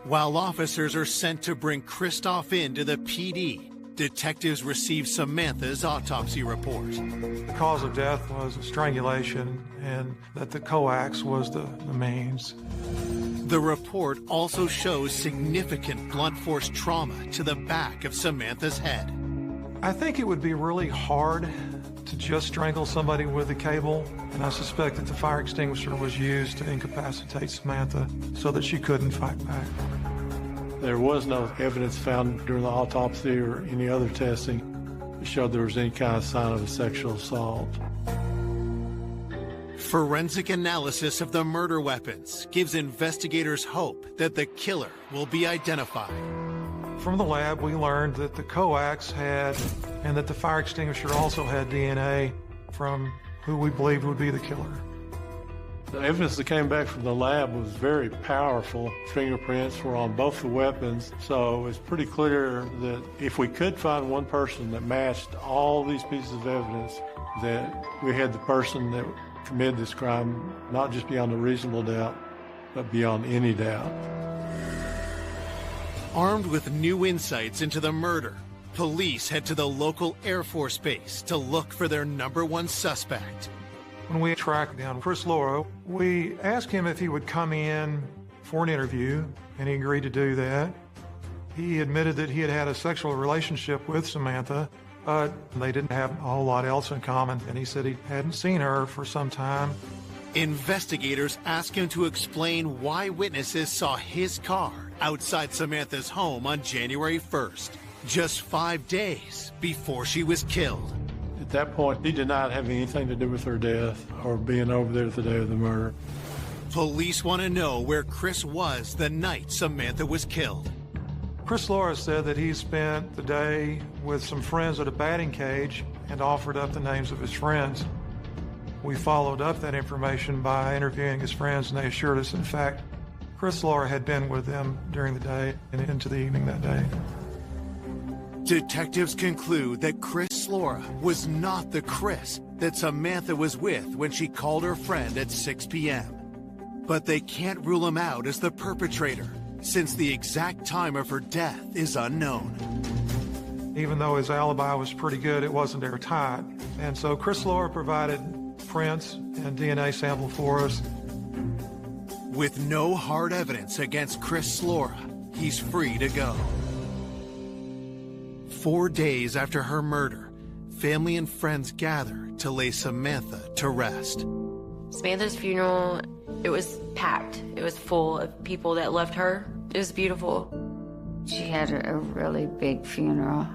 While officers are sent to bring Christoph into the PD, detectives receive Samantha's autopsy report. The cause of death was strangulation, and that the coax was the means. The report also shows significant blunt force trauma to the back of Samantha's head. I think it would be really hard to just strangle somebody with a cable, and I suspect that the fire extinguisher was used to incapacitate Samantha so that she couldn't fight back. There was no evidence found during the autopsy or any other testing that showed there was any kind of sign of a sexual assault. Forensic analysis of the murder weapons gives investigators hope that the killer will be identified. From the lab, we learned that the coax had, and that the fire extinguisher also had DNA from who we believed would be the killer. The evidence that came back from the lab was very powerful. Fingerprints were on both the weapons, so it's pretty clear that if we could find one person that matched all these pieces of evidence, that we had the person that committed this crime, not just beyond a reasonable doubt, but beyond any doubt. Armed with new insights into the murder, police head to the local Air Force base to look for their #1 suspect. When we tracked down Chris Slora, we asked him if he would come in for an interview, and he agreed to do that. He admitted that he had had a sexual relationship with Samantha, but they didn't have a whole lot else in common, and he said he hadn't seen her for some time. Investigators ask him to explain why witnesses saw his car outside Samantha's home on January 1st, just 5 days before she was killed. At that point, he did not have anything to do with her death or being over there the day of the murder. Police want to know where Chris was the night Samantha was killed. Chris Slora said that he spent the day with some friends at a batting cage and offered up the names of his friends. We followed up that information by interviewing his friends, and they assured us, in fact, Chris Slora had been with them during the day and into the evening that day. Detectives conclude that Chris Slora was not the Chris that Samantha was with when she called her friend at 6 p.m. But they can't rule him out as the perpetrator, since the exact time of her death is unknown. Even though his alibi was pretty good, it wasn't airtight. And so Chris Slora provided prints and DNA sample for us. With no hard evidence against Chris Slora, he's free to go. 4 days after her murder, family and friends gather to lay Samantha to rest. Samantha's funeral, it was packed. It was full of people that loved her. It was beautiful. She had a really big funeral.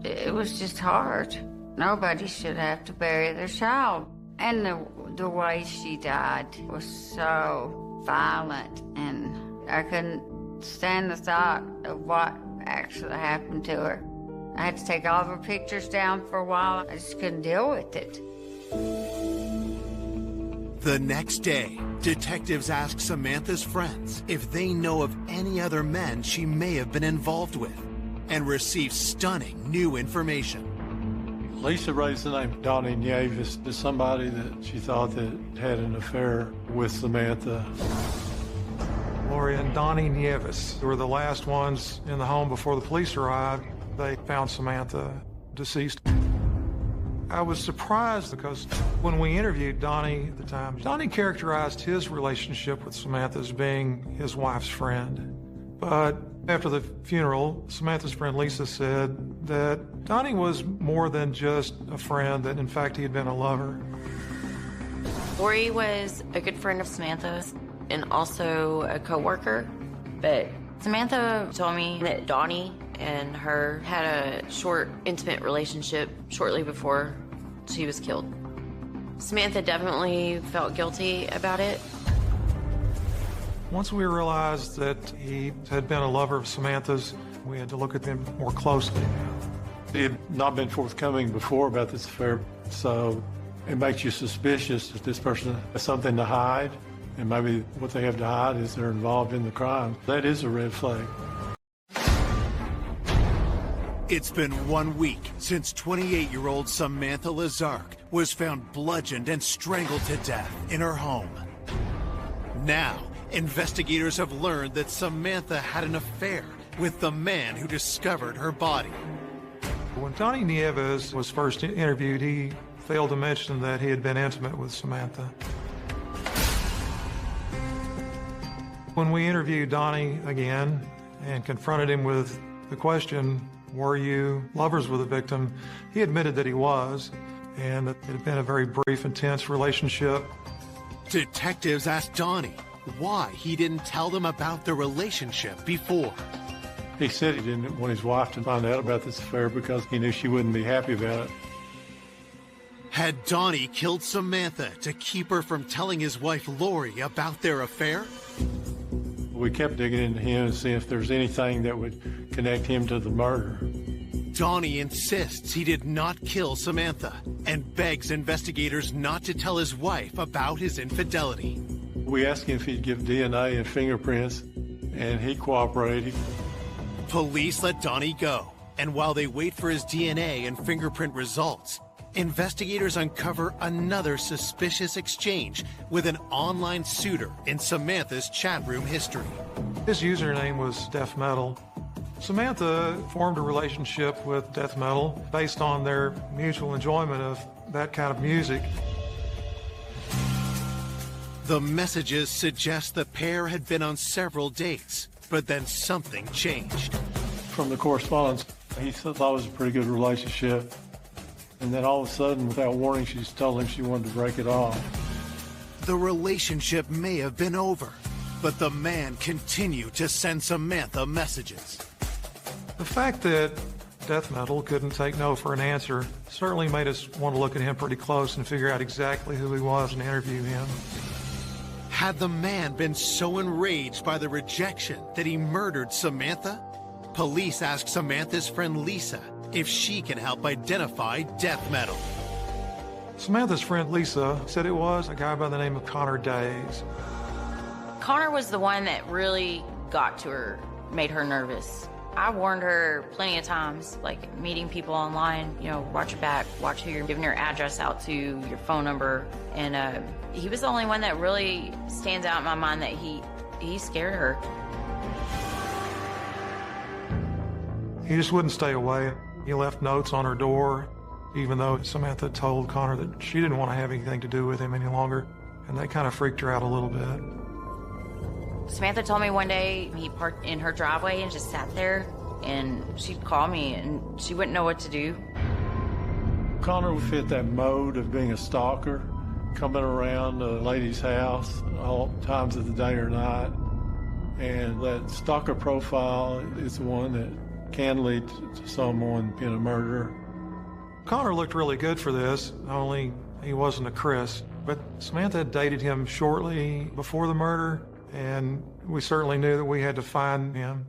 It was just hard. Nobody should have to bury their child. And the way she died was so violent, and I couldn't stand the thought of what actually happened to her. I had to take all of her pictures down for a while. I just couldn't deal with it. The next day, detectives ask Samantha's friends if they know of any other men she may have been involved with, and receive stunning new information. Lisa raised the name Donnie Nieves to somebody that she thought that had an affair with Samantha. Lori and Donnie Nieves were the last ones in the home before the police arrived. They found Samantha deceased. I was surprised because when we interviewed Donnie at the time, Donnie characterized his relationship with Samantha as being his wife's friend. But after the funeral, Samantha's friend Lisa said that Donnie was more than just a friend, that in fact he had been a lover. Lori was a good friend of Samantha's and also a co-worker, but Samantha told me that Donnie and her had a short, intimate relationship shortly before she was killed. Samantha definitely felt guilty about it. Once we realized that he had been a lover of Samantha's, we had to look at him more closely. He had not been forthcoming before about this affair, so it makes you suspicious that this person has something to hide, and maybe what they have to hide is they're involved in the crime. That is a red flag. It's been 1 week since 28-year-old Samantha Lazark was found bludgeoned and strangled to death in her home. Now, investigators have learned that Samantha had an affair with the man who discovered her body. When Donnie Nieves was first interviewed, he failed to mention that he had been intimate with Samantha. When we interviewed Donnie again and confronted him with the question, were you lovers with the victim, he admitted that he was, and that it had been a very brief, intense relationship. Detectives asked Donnie why he didn't tell them about the relationship before. He said he didn't want his wife to find out about this affair because he knew she wouldn't be happy about it. Had Donnie killed Samantha to keep her from telling his wife Lori about their affair? We kept digging into him and seeing if there's anything that would connect him to the murder. Donnie insists he did not kill Samantha and begs investigators not to tell his wife about his infidelity. We asked him if he'd give DNA and fingerprints, and he cooperated. Police let Donnie go, and while they wait for his DNA and fingerprint results, investigators uncover another suspicious exchange with an online suitor in Samantha's chat room history. His username was Death Metal. Samantha formed a relationship with Death Metal based on their mutual enjoyment of that kind of music. The messages suggest the pair had been on several dates, but then something changed. From the correspondence, he thought it was a pretty good relationship. And then all of a sudden, without warning, she just told him she wanted to break it off. The relationship may have been over, but the man continued to send Samantha messages. The fact that Death Metal couldn't take no for an answer certainly made us want to look at him pretty close and figure out exactly who he was and interview him. Had the man been so enraged by the rejection that he murdered Samantha? Police asked Samantha's friend Lisa if she can help identify Death Metal. Samantha's friend Lisa said it was a guy by the name of Connor Days. Connor was the one that really got to her, made her nervous. I warned her plenty of times, like meeting people online, watch your back, watch who you're giving your address out to, your phone number. And he was the only one that really stands out in my mind that he scared her. He just wouldn't stay away. He left notes on her door, even though Samantha told Connor that she didn't want to have anything to do with him any longer. And that kind of freaked her out a little bit. Samantha told me one day he parked in her driveway and just sat there, and she'd call me and she wouldn't know what to do. Connor would fit that mode of being a stalker, coming around a lady's house all times of the day or night. And that stalker profile is the one that can lead to someone being a murderer. Connor looked really good for this, only he wasn't a Chris. But Samantha had dated him shortly before the murder, and we certainly knew that we had to find him.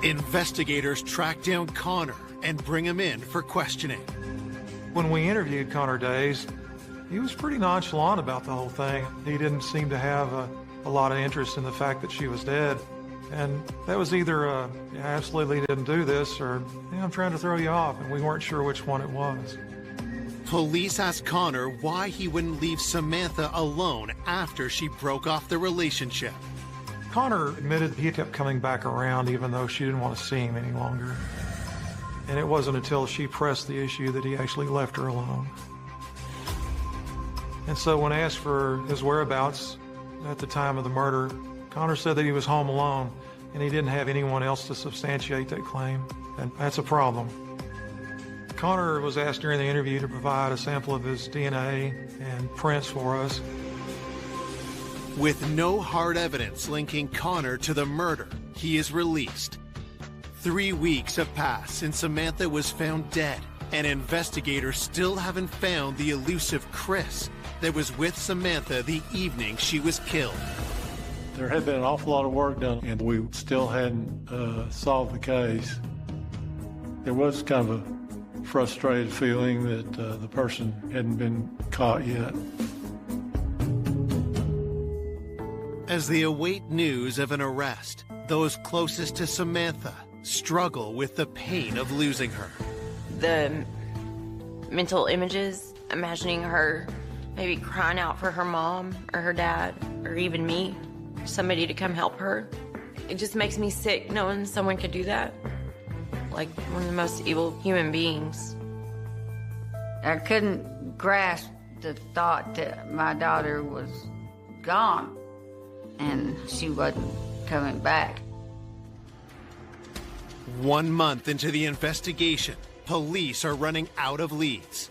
Investigators track down Connor and bring him in for questioning. When we interviewed Connor Days, he was pretty nonchalant about the whole thing. He didn't seem to have a lot of interest in the fact that she was dead. And that was either you absolutely didn't do this, or I'm trying to throw you off, and we weren't sure which one it was. Police asked Connor why he wouldn't leave Samantha alone after she broke off the relationship. Connor admitted he kept coming back around even though she didn't want to see him any longer. And it wasn't until she pressed the issue that he actually left her alone. And so when asked for his whereabouts at the time of the murder, Connor said that he was home alone and he didn't have anyone else to substantiate that claim. And that's a problem. Connor was asked during the interview to provide a sample of his DNA and prints for us. With no hard evidence linking Connor to the murder, he is released. 3 weeks have passed since Samantha was found dead, and investigators still haven't found the elusive Chris that was with Samantha the evening she was killed. There had been an awful lot of work done, and we still hadn't solved the case. There was kind of a frustrated feeling that the person hadn't been caught yet. As they await news of an arrest, those closest to Samantha struggle with the pain of losing her. The mental images, imagining her maybe crying out for her mom or her dad or even me, somebody to come help her. It just makes me sick knowing someone could do that. Like one of the most evil human beings. I couldn't grasp the thought that my daughter was gone and she wasn't coming back. 1 month into the investigation, police are running out of leads.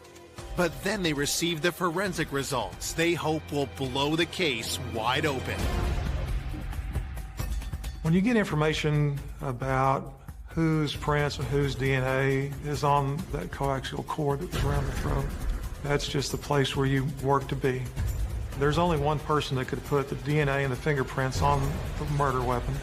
But then they receive the forensic results they hope will blow the case wide open. When you get information about whose prints and whose DNA is on that coaxial cord that was around the throat, that's just the place where you work to be. There's only one person that could put the DNA and the fingerprints on the murder weapon.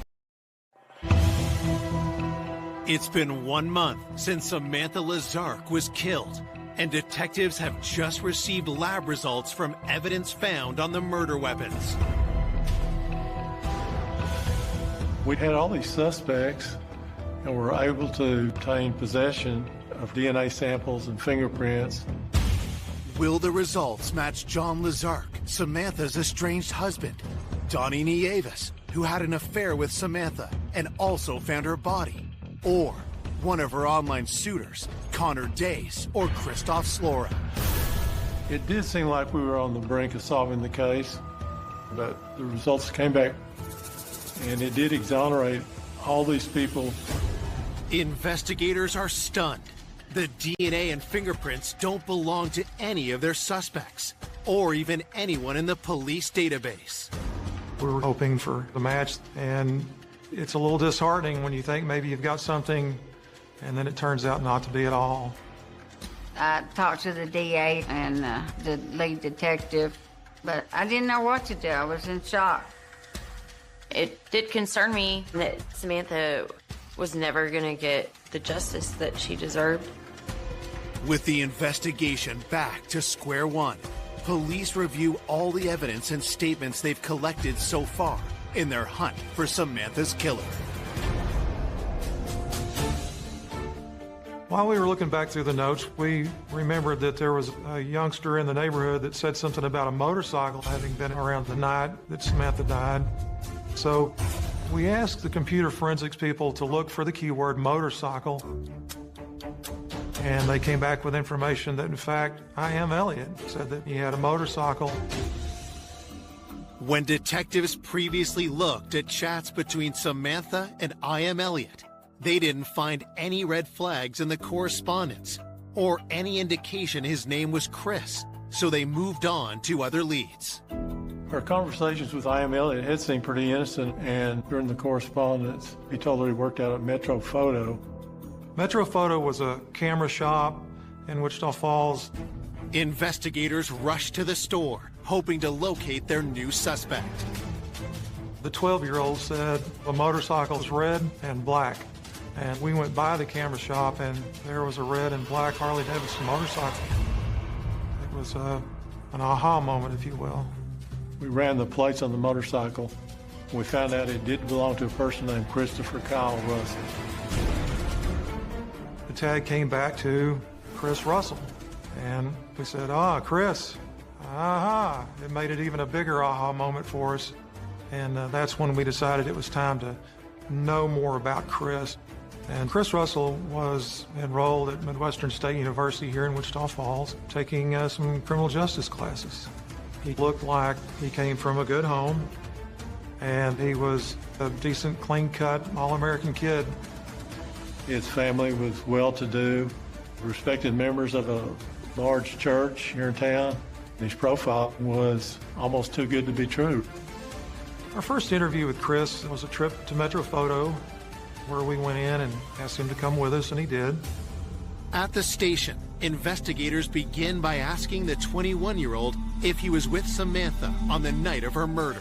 It's been 1 month since Samantha Lazark was killed, and detectives have just received lab results from evidence found on the murder weapons. We had all these suspects and were able to obtain possession of DNA samples and fingerprints. Will the results match John Lazark, Samantha's estranged husband, Donnie Nieves, who had an affair with Samantha and also found her body? Or one of her online suitors, Connor Days or Christoph Slora? It did seem like we were on the brink of solving the case, but the results came back, and it did exonerate all these people. Investigators are stunned. The DNA and fingerprints don't belong to any of their suspects, or even anyone in the police database. We were hoping for the match, and it's a little disheartening when you think maybe you've got something, and then it turns out not to be at all. I talked to the DA and the lead detective, but I didn't know what to do. I was in shock. It did concern me that Samantha was never going to get the justice that she deserved. With the investigation back to square one, police review all the evidence and statements they've collected so far in their hunt for Samantha's killer. While we were looking back through the notes, we remembered that there was a youngster in the neighborhood that said something about a motorcycle having been around the night that Samantha died. So we asked the computer forensics people to look for the keyword motorcycle, and they came back with information that, in fact, I Am Elliott said that he had a motorcycle. When detectives previously looked at chats between Samantha and I Am Elliott, they didn't find any red flags in the correspondence or any indication his name was Chris, so they moved on to other leads. Our conversations with I Am Elliott had seemed pretty innocent, and during the correspondence, he told her he worked out at Metro Photo. Metro Photo was a camera shop, in Wichita Falls. Investigators rushed to the store, hoping to locate their new suspect. The 12-year-old said the motorcycle was red and black. And we went by the camera shop, and there was a red and black Harley-Davidson motorcycle. It was an aha moment, if you will. We ran the plates on the motorcycle. We found out it did belong to a person named Christopher Kyle Russell. The tag came back to Chris Russell, and we said, Chris, aha. It made it even a bigger aha moment for us, and that's when we decided it was time to know more about Chris. And Chris Russell was enrolled at Midwestern State University here in Wichita Falls, taking some criminal justice classes. He looked like he came from a good home, and he was a decent, clean-cut, all-American kid. His family was well-to-do, respected members of a large church here in town. His profile was almost too good to be true. Our first interview with Chris was a trip to Metro Photo, where we went in and asked him to come with us, and he did. At the station, investigators begin by asking the 21-year-old if he was with Samantha on the night of her murder.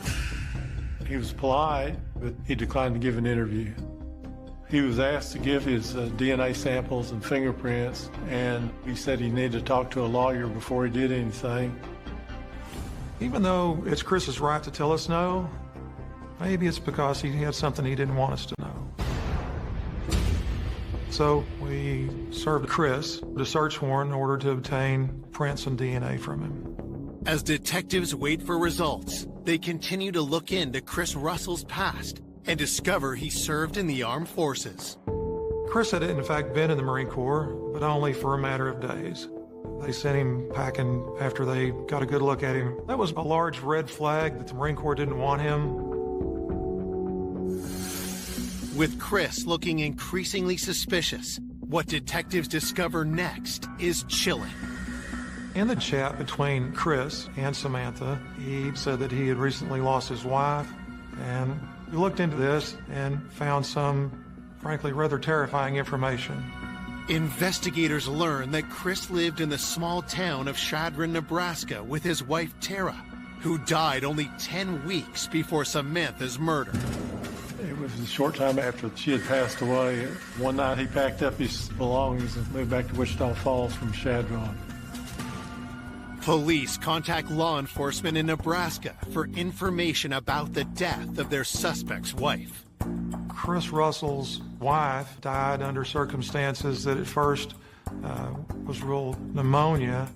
He was polite, but he declined to give an interview. He was asked to give his DNA samples and fingerprints, and he said he needed to talk to a lawyer before he did anything. Even though it's Chris's right to tell us no, maybe it's because he had something he didn't want us to know. So we served Chris a search warrant in order to obtain prints and DNA from him. As detectives wait for results, they continue to look into Chris Russell's past and discover he served in the armed forces. Chris had in fact been in the Marine Corps, but only for a matter of days. They sent him packing after they got a good look at him. That was a large red flag that the Marine Corps didn't want him. With Chris looking increasingly suspicious, what detectives discover next is chilling. In the chat between Chris and Samantha, he said that he had recently lost his wife, and we looked into this and found some, frankly, rather terrifying information. Investigators learn that Chris lived in the small town of Chadron, Nebraska with his wife Tara, who died only 10 weeks before Samantha's murder. It was a short time after she had passed away. One night he packed up his belongings and moved back to Wichita Falls from Chadron. Police contact law enforcement in Nebraska for information about the death of their suspect's wife. Chris Russell's wife died under circumstances that at first was ruled pneumonia.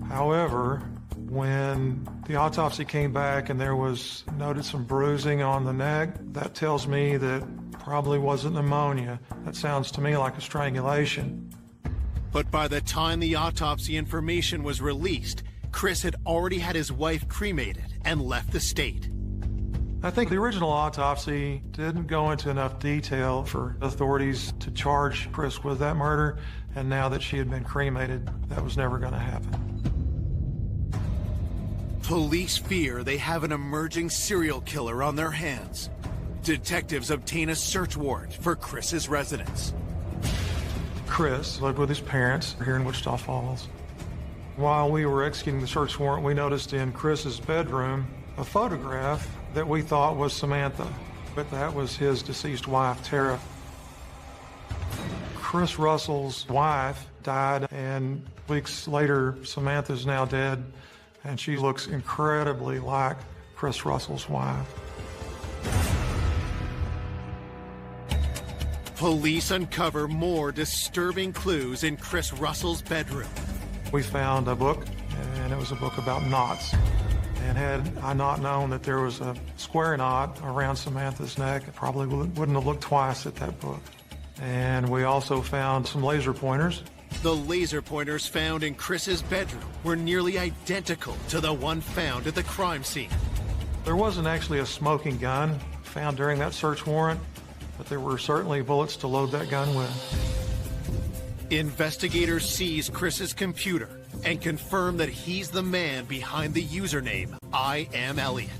However, when the autopsy came back and there was noted some bruising on the neck, that tells me that probably wasn't pneumonia. That sounds to me like a strangulation. But by the time the autopsy information was released, Chris had already had his wife cremated and left the state. I think the original autopsy didn't go into enough detail for authorities to charge Chris with that murder, and now that she had been cremated, that was never going to happen. Police fear they have an emerging serial killer on their hands. Detectives obtain a search warrant for Chris's residence. Chris lived with his parents here in Wichita Falls. While we were executing the search warrant, we noticed in Chris's bedroom a photograph that we thought was Samantha, but that was his deceased wife, Tara. Chris Russell's wife died, and weeks later, Samantha's now dead, and she looks incredibly like Chris Russell's wife. Police uncover more disturbing clues in Chris Russell's bedroom. We found a book, and it was a book about knots. And had I not known that there was a square knot around Samantha's neck, I probably wouldn't have looked twice at that book. And we also found some laser pointers. The laser pointers found in Chris's bedroom were nearly identical to the one found at the crime scene. There wasn't actually a smoking gun found during that search warrant, but there were certainly bullets to load that gun with. Investigators seize Chris's computer and confirm that he's the man behind the username I Am Elliot.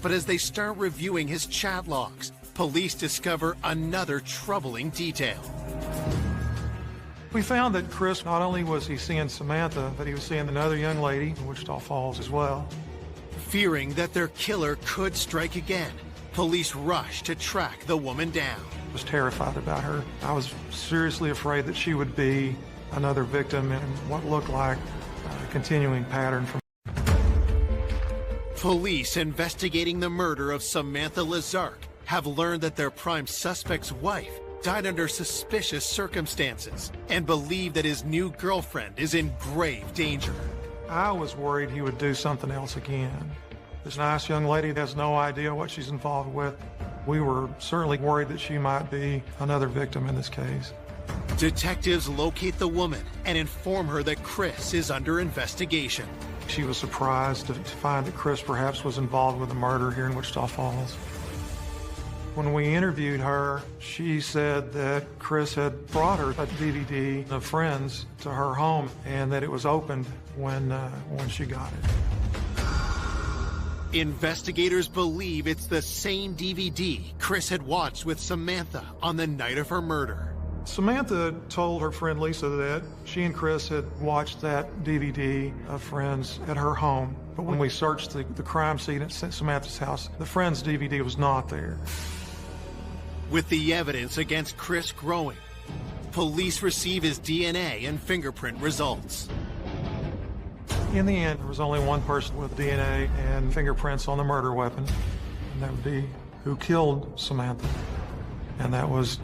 But as they start reviewing his chat logs, police discover another troubling detail. We found that Chris, not only was he seeing Samantha, but he was seeing another young lady in Wichita Falls as well. Fearing that their killer could strike again, police rushed to track the woman down. I was terrified about her. I was seriously afraid that she would be another victim in what looked like a continuing pattern from. Police investigating the murder of Samantha Lazark have learned that their prime suspect's wife died under suspicious circumstances and believe that his new girlfriend is in grave danger. I was worried he would do something else again. This nice young lady has no idea what she's involved with. We were certainly worried that she might be another victim in this case. Detectives locate the woman and inform her that Chris is under investigation. She was surprised to find that Chris perhaps was involved with a murder here in Wichita Falls. When we interviewed her, she said that Chris had brought her a DVD of Friends to her home and that it was opened when she got it. Investigators believe it's the same DVD Chris had watched with Samantha on the night of her murder. Samantha told her friend Lisa that she and Chris had watched that DVD of Friends at her home. But when we searched the crime scene at Samantha's house, the Friends DVD was not there. With the evidence against Chris growing, police receive his DNA and fingerprint results. In the end, there was only one person with DNA and fingerprints on the murder weapon, and that would be who killed Samantha, and that was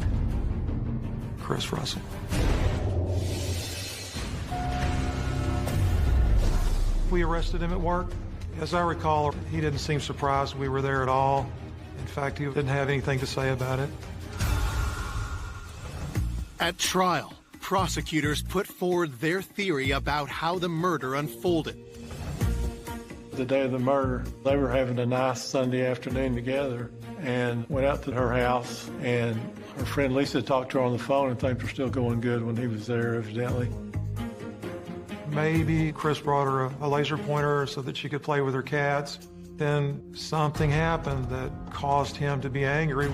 Chris Russell. We arrested him at work. As I recall, he didn't seem surprised we were there at all. In fact, he didn't have anything to say about it. At trial, prosecutors put forward their theory about how the murder unfolded. The day of the murder, they were having a nice Sunday afternoon together and went out to her house, and her friend Lisa talked to her on the phone and things were still going good when he was there, evidently. Maybe Chris brought her a laser pointer so that she could play with her cats. Then something happened that caused him to be angry.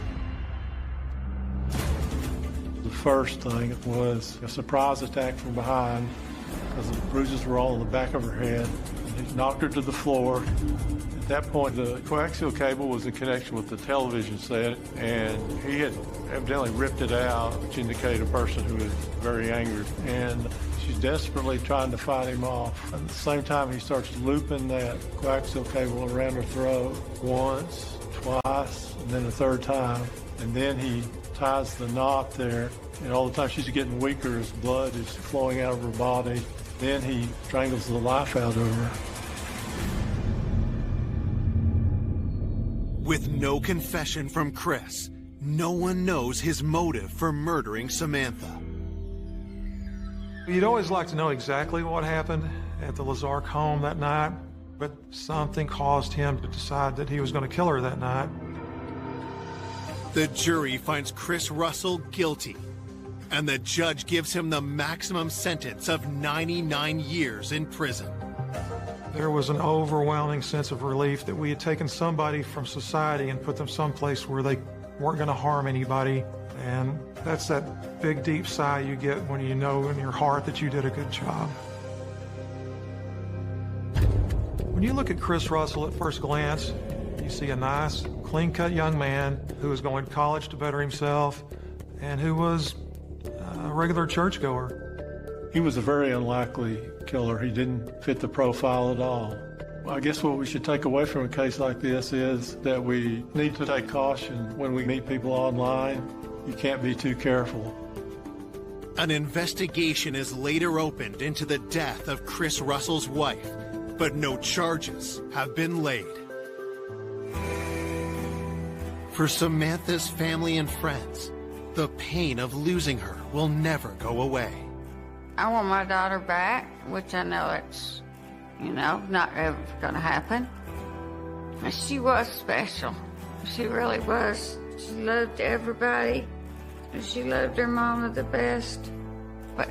The first thing was a surprise attack from behind because the bruises were all on the back of her head. He knocked her to the floor. At that point, the coaxial cable was in connection with the television set, and he had evidently ripped it out, which indicated a person who was very angry. And she's desperately trying to fight him off. At the same time, he starts looping that coaxial cable around her throat once, twice, and then a third time. And then he ties the knot there, and all the time she's getting weaker as blood is flowing out of her body. Then he strangles the life out of her. With no confession from Chris, no one knows his motive for murdering Samantha. You'd always like to know exactly what happened at the Lazark home that night, but something caused him to decide that he was going to kill her that night. The jury finds Chris Russell guilty, and the judge gives him the maximum sentence of 99 years in prison. There was an overwhelming sense of relief that we had taken somebody from society and put them someplace where they weren't going to harm anybody. And that's that big, deep sigh you get when you know in your heart that you did a good job. When you look at Chris Russell at first glance, you see a nice, clean-cut young man who was going to college to better himself and who was a regular churchgoer. He was a very unlikely killer. He didn't fit the profile at all. I guess what we should take away from a case like this is that we need to take caution when we meet people online. You can't be too careful. An investigation is later opened into the death of Chris Russell's wife, but no charges have been laid. For Samantha's family and friends, the pain of losing her will never go away. I want my daughter back, which I know it's, not ever going to happen. And she was special. She really was. She loved everybody. And she loved her mama the best. But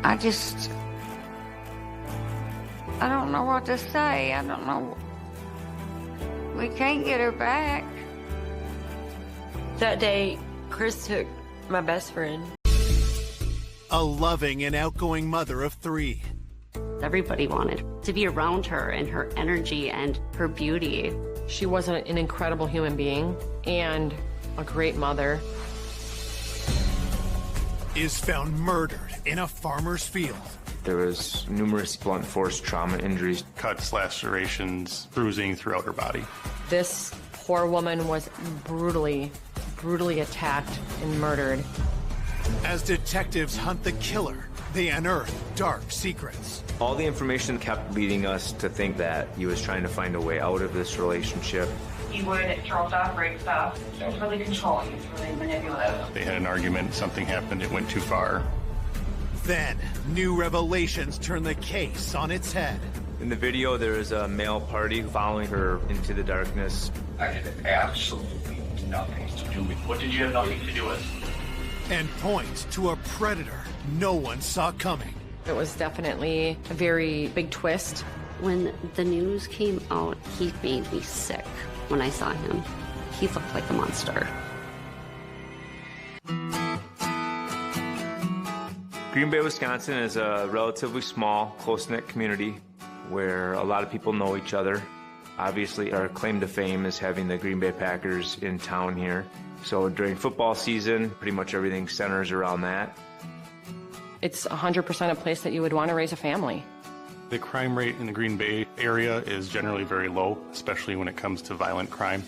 I don't know what to say. I don't know. We can't get her back. That day, Chris took my best friend. a loving and outgoing mother of 3. Everybody wanted to be around her and her energy and her beauty. She was an incredible human being and a great mother. Is found murdered in a farmer's field. There was numerous blunt force trauma injuries. Cuts, lacerations, bruising throughout her body. This poor woman was brutally attacked and murdered. As detectives hunt the killer, they unearth dark secrets. All the information kept leading us to think that he was trying to find a way out of this relationship. He would throw stuff, break stuff. It was really controlling. It was really manipulative. They had an argument, something happened, it went too far. Then, new revelations turn the case on its head. In the video, there is a male party following her into the darkness. I had absolutely nothing to do with. What did you have nothing to do with? And points to a predator no one saw coming. It was definitely a very big twist. When the news came out, he made me sick when I saw him. He looked like a monster. Green Bay, Wisconsin is a relatively small, close-knit community where a lot of people know each other. Obviously, our claim to fame is having the Green Bay Packers in town here. So during football season, pretty much everything centers around that. It's 100% a place that you would want to raise a family. The crime rate in the Green Bay area is generally very low, especially when it comes to violent crime.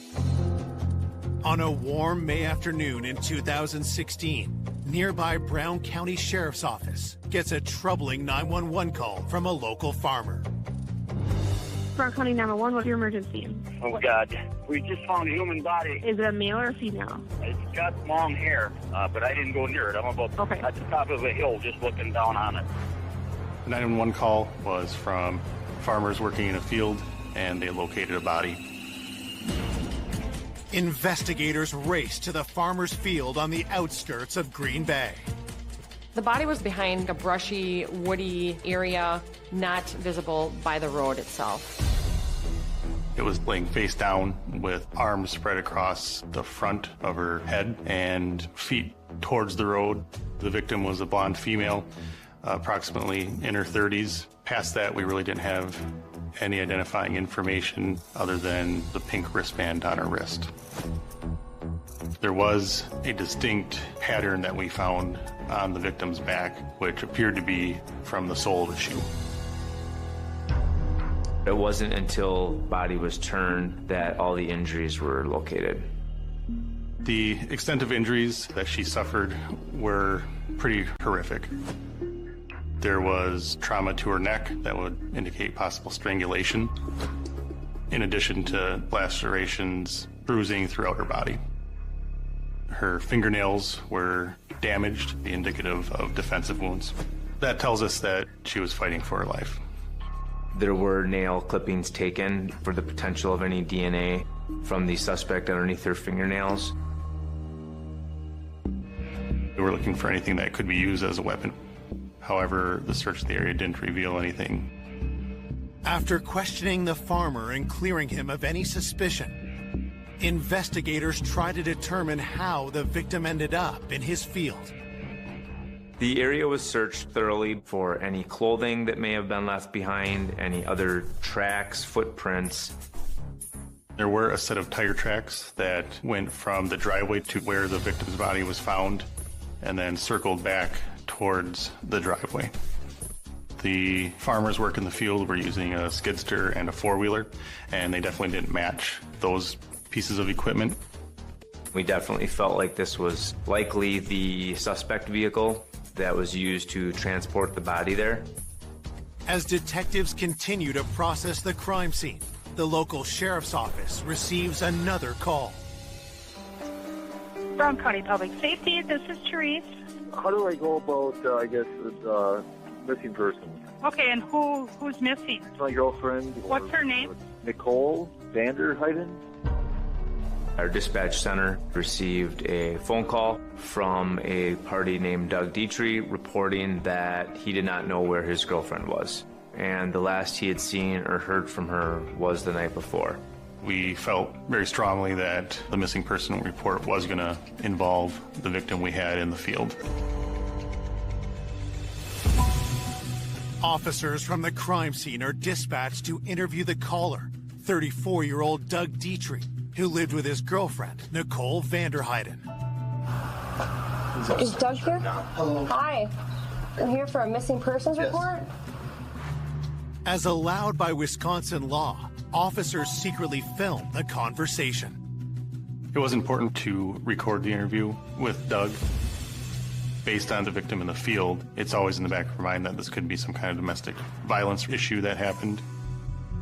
On a warm May afternoon in 2016, nearby Brown County Sheriff's Office gets a troubling 911 call from a local farmer. Brown County 911, what's your emergency? Oh, God. We just found a human body. Is it a male or a female? It's got long hair, but I didn't go near it. I'm about at the top of a hill just looking down on it. The 911 call was from farmers working in a field, and they located a body. Investigators race to the farmer's field on the outskirts of Green Bay. The body was behind a brushy, woody area, not visible by the road itself. It was laying face down with arms spread across the front of her head and feet towards the road. The victim was a blonde female, approximately in her 30s. Past that, we really didn't have any identifying information other than the pink wristband on her wrist. There was a distinct pattern that we found on the victim's back, which appeared to be from the sole of the shoe. It wasn't until the body was turned that all the injuries were located. The extent of injuries that she suffered were pretty horrific. There was trauma to her neck that would indicate possible strangulation, in addition to lacerations, bruising throughout her body. Her fingernails were damaged, indicative of defensive wounds. That tells us that she was fighting for her life. There were nail clippings taken for the potential of any DNA from the suspect underneath her fingernails. We were looking for anything that could be used as a weapon. However, the search of the area didn't reveal anything. After questioning the farmer and clearing him of any suspicion, investigators try to determine how the victim ended up in his field. The area was searched thoroughly for any clothing that may have been left behind, any other tracks, footprints. There were a set of tire tracks that went from the driveway to where the victim's body was found and then circled back towards the driveway. The farmers work in the field were using a skid steer and a four-wheeler, and they definitely didn't match those pieces of equipment. We definitely felt like this was likely the suspect vehicle that was used to transport the body there. As detectives continue to process the crime scene, the local sheriff's office receives another call. Brown County Public Safety, this is Therese. How do I go about, this missing person? Okay, and who's missing? My girlfriend. What's her name? Nicole Vanderheiden. Our dispatch center received a phone call from a party named Doug Dietrich reporting that he did not know where his girlfriend was, and the last he had seen or heard from her was the night before. We felt very strongly that the missing person report was going to involve the victim we had in the field. Officers from the crime scene are dispatched to interview the caller, 34-year-old Doug Dietrich, who lived with his girlfriend, Nicole Vanderheiden. Is Doug here? Hello. Hi. I'm here for a missing persons report. As allowed by Wisconsin law, officers secretly film the conversation. It was important to record the interview with Doug. Based on the victim in the field, it's always in the back of our mind that this could be some kind of domestic violence issue that happened.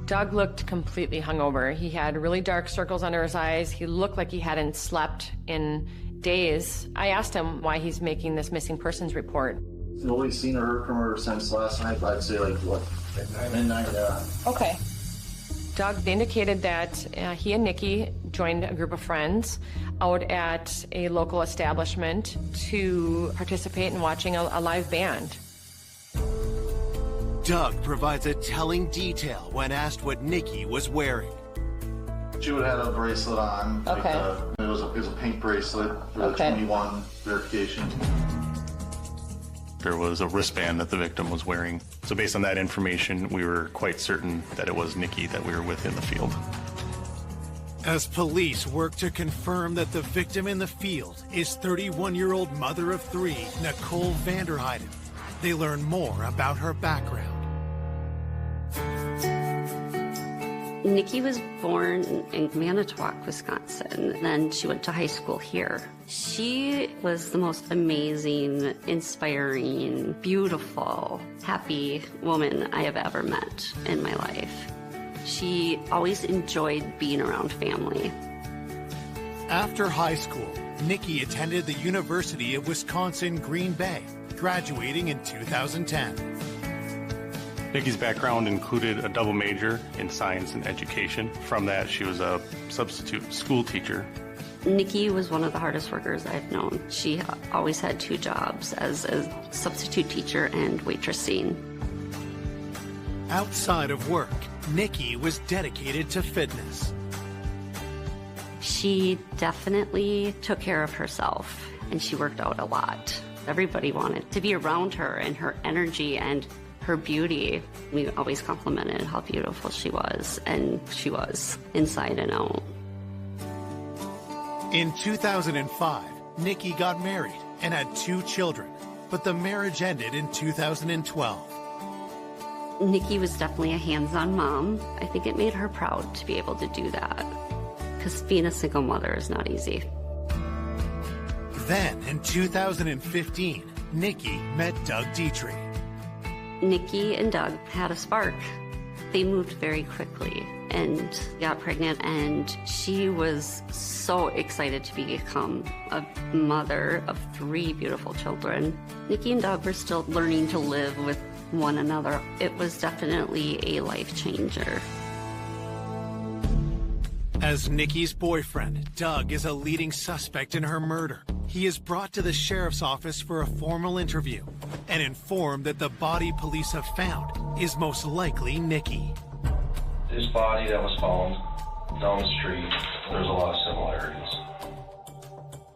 Doug looked completely hungover. He had really dark circles under his eyes. He looked like he hadn't slept in days. I asked him why he's making this missing persons report. Nobody's seen or heard from her since last night, but I'd say like, what, midnight? Okay. Doug indicated that he and Nikki joined a group of friends out at a local establishment to participate in watching a live band. Doug provides a telling detail when asked what Nikki was wearing. She would have had a bracelet on. Okay. It was a pink bracelet for the 21 verification. There was a wristband that the victim was wearing. So based on that information, we were quite certain that it was Nikki that we were with in the field. As police work to confirm that the victim in the field is 31-year-old mother of three, Nicole Vanderheiden, they learn more about her background. Nikki was born in Manitowoc, Wisconsin. Then she went to high school here. She was the most amazing, inspiring, beautiful, happy woman I have ever met in my life. She always enjoyed being around family. After high school, Nikki attended the University of Wisconsin-Green Bay, graduating in 2010. Nikki's background included a double major in science and education. From that, she was a substitute school teacher. Nikki was one of the hardest workers I've known. She always had two jobs as a substitute teacher and waitressing. Outside of work, Nikki was dedicated to fitness. She definitely took care of herself, and she worked out a lot. Everybody wanted to be around her and her energy and her beauty. We always complimented how beautiful she was, and she was inside and out. In 2005, Nikki got married and had 2 children, but the marriage ended in 2012. Nikki was definitely a hands-on mom. I think it made her proud to be able to do that, because being a single mother is not easy. Then, in 2015, Nikki met Doug Dietrich. Nikki and Doug had a spark. They moved very quickly and got pregnant, and she was so excited to become a mother of 3 beautiful children. Nikki and Doug were still learning to live with one another. It was definitely a life changer. As Nikki's boyfriend, Doug is a leading suspect in her murder. He is brought to the sheriff's office for a formal interview and informed that the body police have found is most likely Nikki. This body that was found down the street, there's a lot of similarities.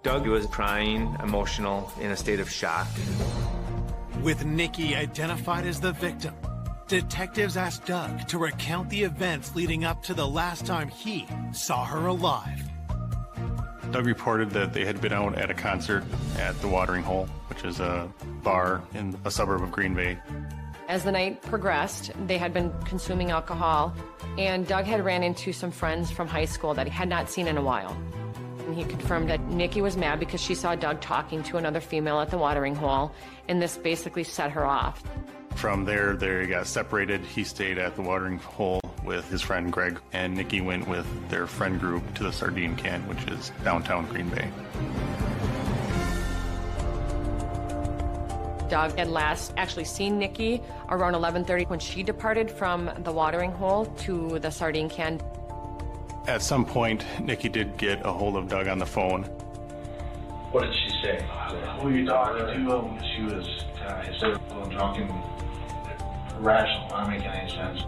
Doug was crying, emotional, in a state of shock. With Nikki identified as the victim, detectives asked Doug to recount the events leading up to the last time he saw her alive. Doug reported that they had been out at a concert at the Watering Hole, which is a bar in a suburb of Green Bay. As the night progressed, they had been consuming alcohol, and Doug had ran into some friends from high school that he had not seen in a while. And he confirmed that Nikki was mad because she saw Doug talking to another female at the Watering Hole, and this basically set her off. From there, they got separated. He stayed at the Watering Hole with his friend Greg, and Nikki went with their friend group to the Sardine Can, which is downtown Green Bay. Doug had last actually seen Nikki around 11:30 when she departed from the Watering Hole to the Sardine Can. At some point, Nikki did get a hold of Doug on the phone. What did she say? Who are you talking to? She was hysterical and drunk and irrational, not making any sense.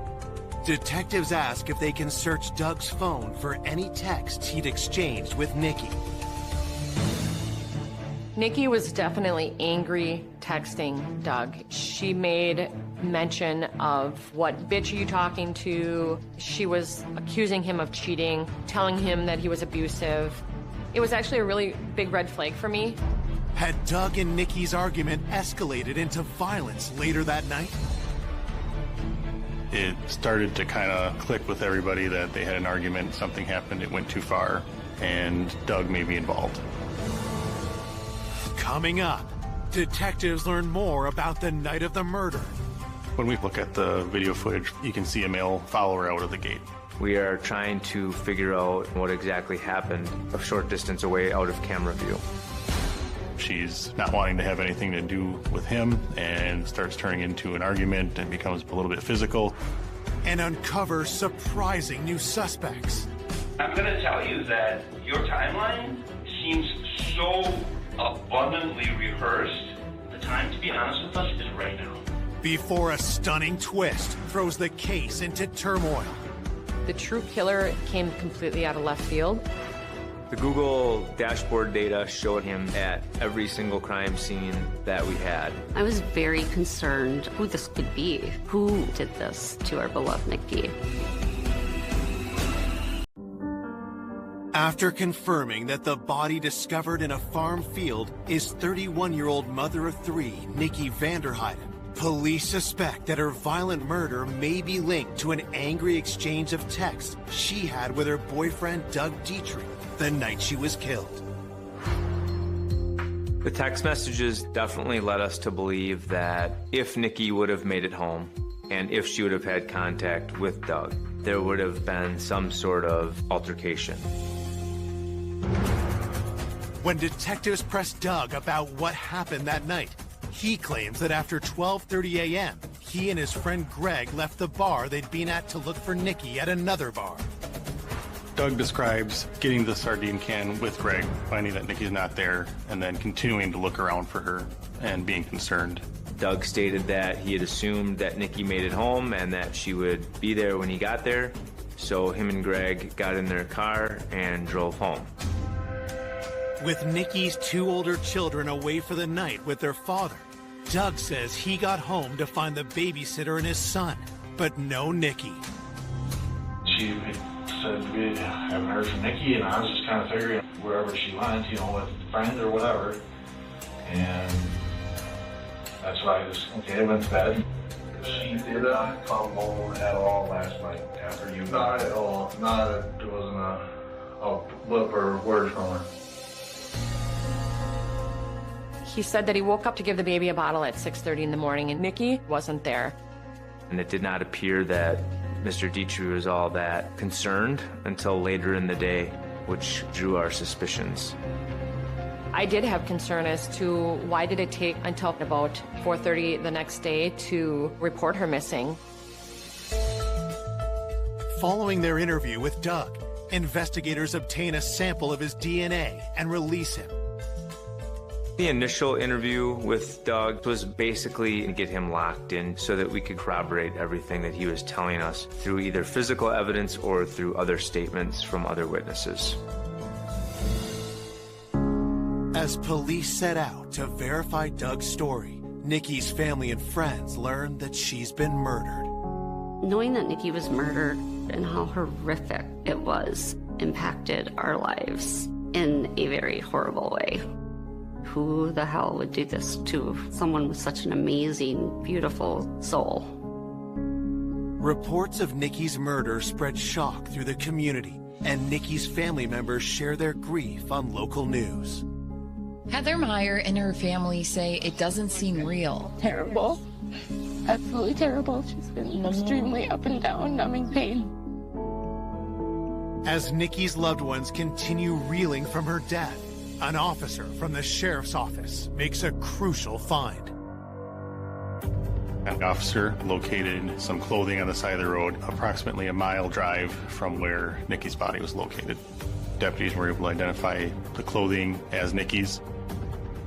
Detectives ask if they can search Doug's phone for any texts he'd exchanged with Nikki. Nikki was definitely angry texting Doug. She made mention of what bitch are you talking to? She was accusing him of cheating, telling him that he was abusive. It was actually a really big red flag for me. Had Doug and Nikki's argument escalated into violence later that night? It started to kind of click with everybody that they had an argument, something happened, it went too far, and Doug may be involved. Coming up, detectives learn more about the night of the murder. When we look at the video footage, you can see a male follower out of the gate. We are trying to figure out what exactly happened a short distance away out of camera view. She's not wanting to have anything to do with him and starts turning into an argument and becomes a little bit physical. And uncover surprising new suspects. I'm going to tell you that your timeline seems so abundantly rehearsed. The time, to be honest with us, is right now. Before a stunning twist throws the case into turmoil. The true killer came completely out of left field. The Google dashboard data showed him at every single crime scene that we had. I was very concerned who this could be. Who did this to our beloved Nikki? After confirming that the body discovered in a farm field is 31-year-old mother of three, Nikki Vanderheiden, police suspect that her violent murder may be linked to an angry exchange of texts she had with her boyfriend Doug Dietrich the night she was killed. The text messages definitely led us to believe that if Nikki would have made it home and if she would have had contact with Doug, there would have been some sort of altercation. When detectives press Doug about what happened that night, he claims that after 12:30 a.m., he and his friend Greg left the bar they'd been at to look for Nikki at another bar. Doug describes getting the sardine can with Greg, finding that Nikki's not there, and then continuing to look around for her and being concerned. Doug stated that he had assumed that Nikki made it home and that she would be there when he got there, so him and Greg got in their car and drove home. With Nikki's two older children away for the night with their father, Doug says he got home to find the babysitter and his son, but no Nikki. She said we haven't heard from Nikki, and I was just kind of figuring wherever she went, with a friend or whatever. And that's why I just went to bed. She did not come home at all last night after you. Not at all. There wasn't a blip or word from her. He said that he woke up to give the baby a bottle at 6:30 in the morning, and Nikki wasn't there. And it did not appear that Mr. Dietrich was all that concerned until later in the day, which drew our suspicions. I did have concern as to why did it take until about 4:30 the next day to report her missing. Following their interview with Doug, investigators obtain a sample of his DNA and release him. The initial interview with Doug was basically to get him locked in so that we could corroborate everything that he was telling us through either physical evidence or through other statements from other witnesses. As police set out to verify Doug's story, Nikki's family and friends learned that she's been murdered. Knowing that Nikki was murdered and how horrific it was impacted our lives in a very horrible way. Who the hell would do this to someone with such an amazing, beautiful soul? Reports of Nikki's murder spread shock through the community, and Nikki's family members share their grief on local news. Heather Meyer and her family say it doesn't seem real. Terrible. Absolutely terrible. She's been extremely up and down, numbing pain. As Nikki's loved ones continue reeling from her death, an officer from the sheriff's office makes a crucial find. An officer located some clothing on the side of the road, approximately a mile drive from where Nikki's body was located. Deputies were able to identify the clothing as Nikki's.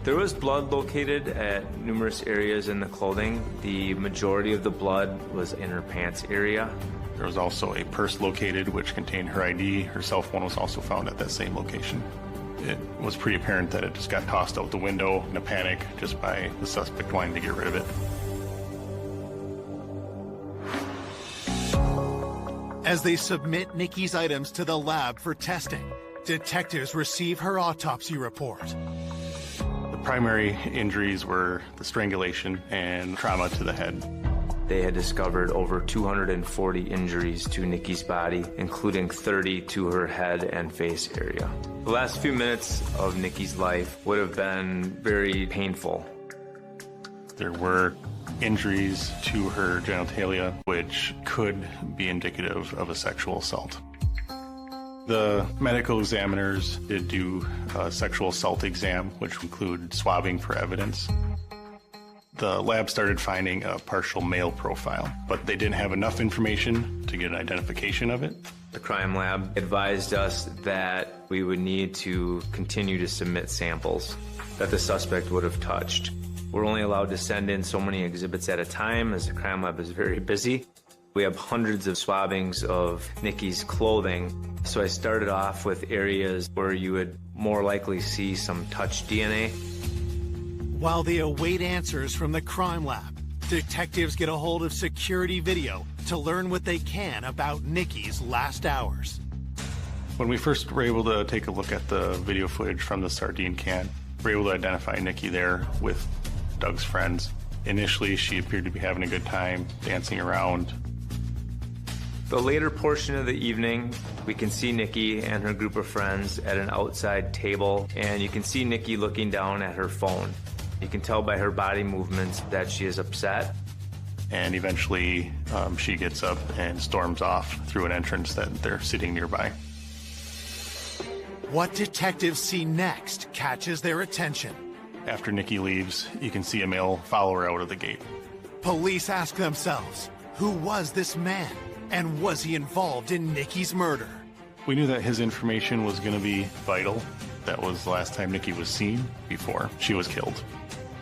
There was blood located at numerous areas in the clothing. The majority of the blood was in her pants area. There was also a purse located which contained her ID. Her cell phone was also found at that same location. it was pretty apparent that it just got tossed out the window in a panic just by the suspect wanting to get rid of it. As they submit Nikki's items to the lab for testing, detectives receive her autopsy report. The primary injuries were the strangulation and trauma to the head. They had discovered over 240 injuries to Nikki's body, including 30 to her head and face area. The last few minutes of Nikki's life would have been very painful. There were injuries to her genitalia, which could be indicative of a sexual assault. The medical examiners did do a sexual assault exam, which included swabbing for evidence. The lab started finding a partial male profile, but they didn't have enough information to get an identification of it. The crime lab advised us that we would need to continue to submit samples that the suspect would have touched. We're only allowed to send in so many exhibits at a time, as the crime lab is very busy. We have hundreds of swabbings of Nikki's clothing, so I started off with areas where you would more likely see some touch DNA. While they await answers from the crime lab, detectives get a hold of security video to learn what they can about Nikki's last hours. When we first were able to take a look at the video footage from the sardine can, we were able to identify Nikki there with Doug's friends. Initially, she appeared to be having a good time, dancing around. The later portion of the evening, we can see Nikki and her group of friends at an outside table, and you can see Nikki looking down at her phone. You can tell by her body movements that she is upset. And eventually, she gets up and storms off through an entrance that they're sitting nearby. What detectives see next catches their attention. After Nikki leaves, you can see a male follow her out of the gate. Police ask themselves, who was this man? And was he involved in Nikki's murder? We knew that his information was going to be vital. That was the last time Nikki was seen before she was killed.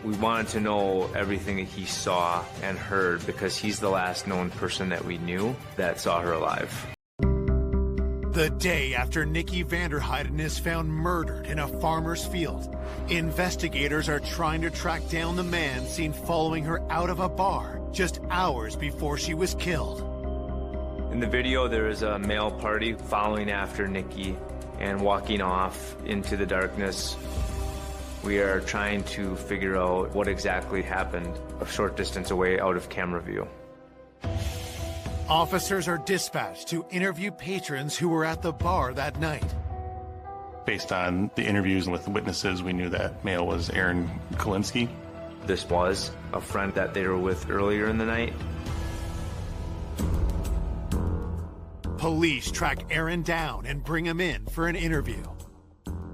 We wanted to know everything that he saw and heard because he's the last known person that we knew that saw her alive. The day after Nikki Vanderheiden is found murdered in a farmer's field, investigators are trying to track down the man seen following her out of a bar just hours before she was killed. In the video, there is a male party following after Nikki and walking off into the darkness. We are trying to figure out what exactly happened a short distance away out of camera view. Officers are dispatched to interview patrons who were at the bar that night. Based on the interviews with witnesses, we knew that male was Aaron Kolinsky. This was a friend that they were with earlier in the night. Police track Aaron down and bring him in for an interview.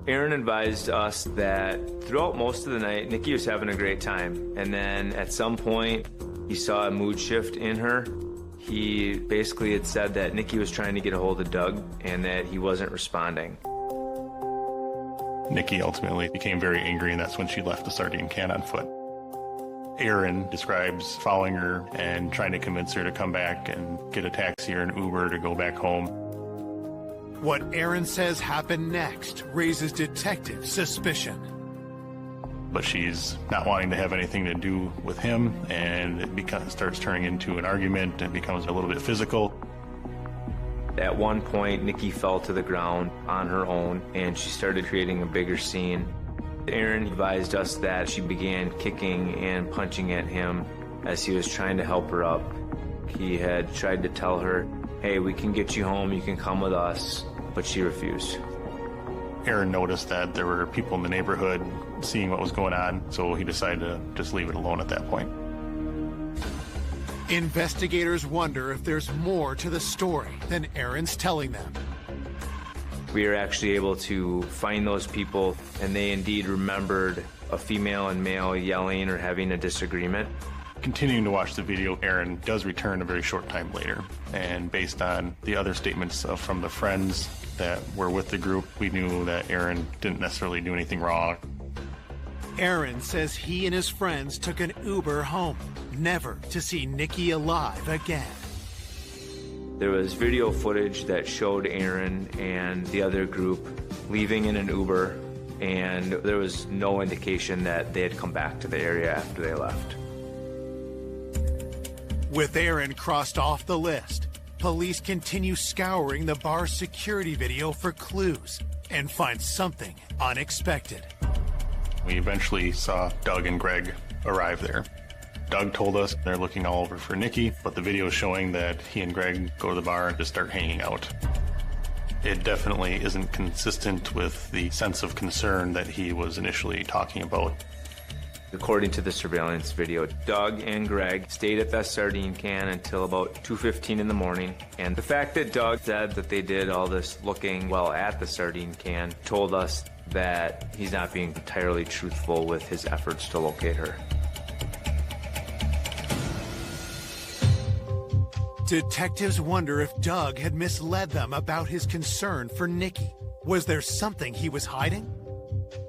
Aaron advised us that throughout most of the night, Nikki was having a great time. And then at some point, he saw a mood shift in her. He basically had said that Nikki was trying to get a hold of Doug and that he wasn't responding. Nikki ultimately became very angry, and that's when she left the sardine can on foot. Aaron describes following her and trying to convince her to come back and get a taxi or an Uber to go back home. What Aaron says happened next raises detective suspicion. But she's not wanting to have anything to do with him, and it starts turning into an argument and becomes a little bit physical. At one point, Nikki fell to the ground on her own, and she started creating a bigger scene. Aaron advised us that she began kicking and punching at him as he was trying to help her up. He had tried to tell her, hey, we can get you home, you can come with us, but she refused. Aaron noticed that there were people in the neighborhood seeing what was going on, so he decided to just leave it alone at that point. Investigators wonder if there's more to the story than Aaron's telling them. We were actually able to find those people, and they indeed remembered a female and male yelling or having a disagreement. Continuing to watch the video, Aaron does return a very short time later, and based on the other statements from the friends that were with the group, we knew that Aaron didn't necessarily do anything wrong. Aaron says he and his friends took an Uber home, never to see Nikki alive again. There was video footage that showed Aaron and the other group leaving in an Uber and there was no indication that they had come back to the area after they left. With Aaron crossed off the list, police continue scouring the bar's security video for clues and find something unexpected. We eventually saw Doug and Greg arrive there. Doug told us they're looking all over for Nikki, but the video is showing that he and Greg go to the bar and just start hanging out. It definitely isn't consistent with the sense of concern that he was initially talking about. According to the surveillance video, Doug and Greg stayed at that sardine can until about 2:15 in the morning. And the fact that Doug said that they did all this looking well at the sardine can told us that he's not being entirely truthful with his efforts to locate her. Detectives wonder if Doug had misled them about his concern for Nikki. Was there something he was hiding?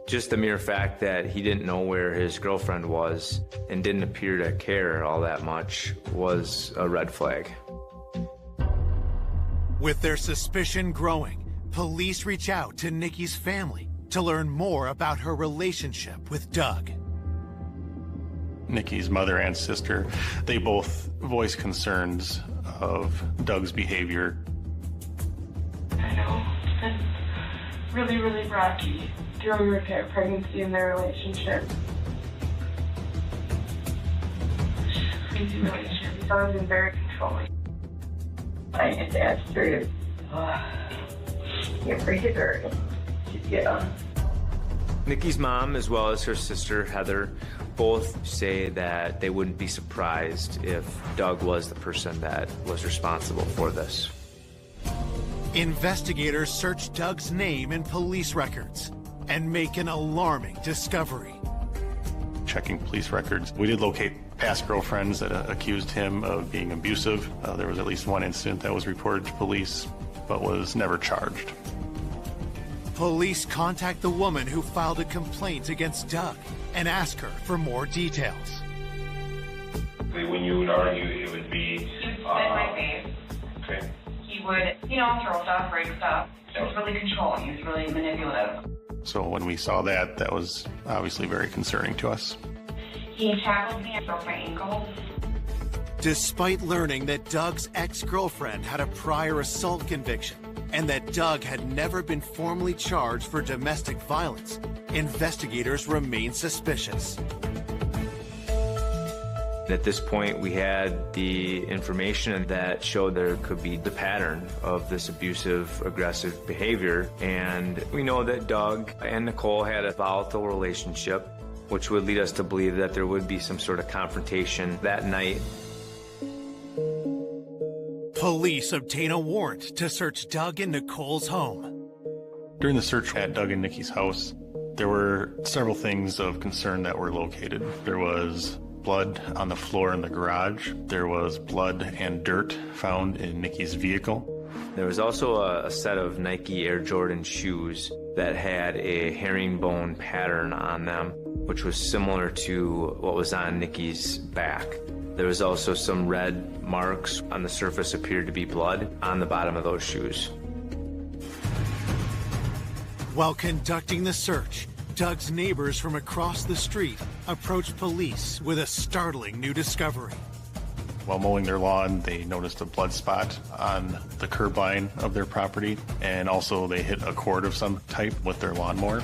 Just the mere fact that he didn't know where his girlfriend was and didn't appear to care all that much was a red flag. With their suspicion growing, police reach out to Nikki's family to learn more about her relationship with Doug. Nikki's mother and sister, they both voice concerns of Doug's behavior. I know. It's been really, really rocky during her pregnancy and their relationship. Crazy relationship. He's always been very controlling. And Dad's very, afraid of her. Yeah. Nikki's mom, as well as her sister, Heather, both say that they wouldn't be surprised if Doug was the person that was responsible for this. Investigators search Doug's name in police records and make an alarming discovery. Checking police records, we did locate past girlfriends that accused him of being abusive. There was at least one incident that was reported to police, but was never charged. Police contact the woman who filed a complaint against Doug and ask her for more details. When you would argue, it would be... He would spit in my face. Okay. He would, throw stuff, break stuff. He was really controlling. He was really manipulative. So when we saw that, that was obviously very concerning to us. He tackled me and broke my ankle. Despite learning that Doug's ex-girlfriend had a prior assault conviction and that Doug had never been formally charged for domestic violence, investigators remain suspicious. At this point, we had the information that showed there could be the pattern of this abusive, aggressive behavior. And we know that Doug and Nicole had a volatile relationship, which would lead us to believe that there would be some sort of confrontation that night. Police obtain a warrant to search Doug and Nicole's home. During the search at Doug and Nikki's house, there were several things of concern that were located. There was blood on the floor in the garage. There was blood and dirt found in Nikki's vehicle. There was also a set of Nike Air Jordan shoes that had a herringbone pattern on them, which was similar to what was on Nikki's back. There was also some red marks on the surface, appeared to be blood on the bottom of those shoes. While conducting the search, Doug's neighbors from across the street approached police with a startling new discovery. While mowing their lawn, they noticed a blood spot on the curb line of their property, and also they hit a cord of some type with their lawnmower.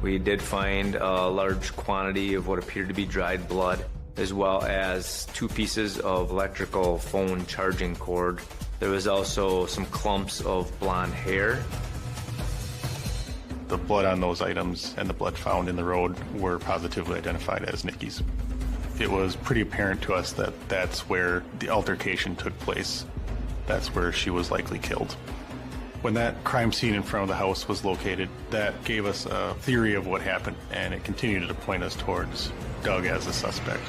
We did find a large quantity of what appeared to be dried blood, as well as 2 pieces of electrical phone charging cord. There was also some clumps of blonde hair. The blood on those items and the blood found in the road were positively identified as Nikki's. It was pretty apparent to us that that's where the altercation took place. That's where she was likely killed. When that crime scene in front of the house was located, that gave us a theory of what happened, and it continued to point us towards Doug as a suspect.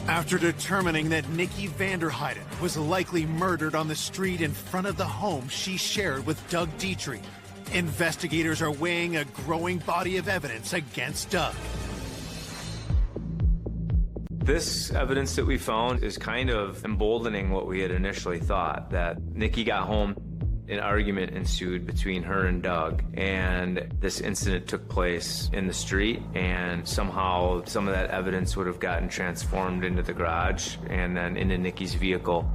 After determining that Nikki Vanderheiden was likely murdered on the street in front of the home she shared with Doug Dietrich, investigators are weighing a growing body of evidence against Doug. This evidence that we found is kind of emboldening what we had initially thought, that Nikki got home An argument ensued between her and Doug, and this incident took place in the street, and somehow some of that evidence would have gotten transformed into the garage and then into Nikki's vehicle.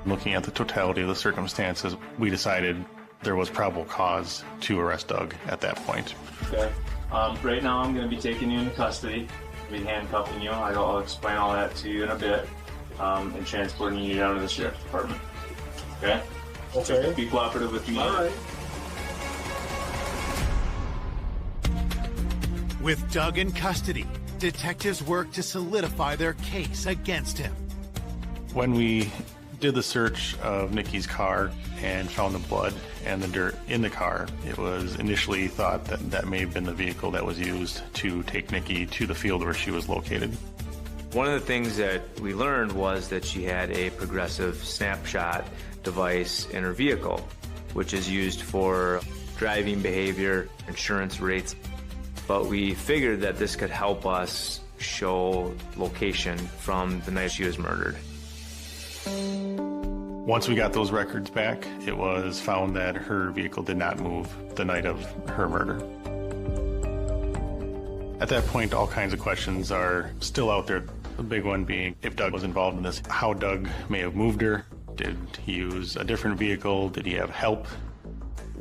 Looking at the totality of the circumstances, we decided there was probable cause to arrest Doug at that point. Okay. Right now I'm going to be taking you into custody. I'll be handcuffing you. I'll explain all that to you in a bit. And transporting you down to the sheriff's department. Okay? Okay. Be cooperative with me. All right. With Doug in custody, detectives work to solidify their case against him. When we did the search of Nikki's car and found the blood and the dirt in the car, it was initially thought that that may have been the vehicle that was used to take Nikki to the field where she was located. One of the things that we learned was that she had a progressive snapshot device in her vehicle, which is used for driving behavior, insurance rates. But we figured that this could help us show location from the night she was murdered. Once we got those records back, it was found that her vehicle did not move the night of her murder. At that point, all kinds of questions are still out there. The big one being if Doug was involved in this, how Doug may have moved her. Did he use a different vehicle? Did he have help?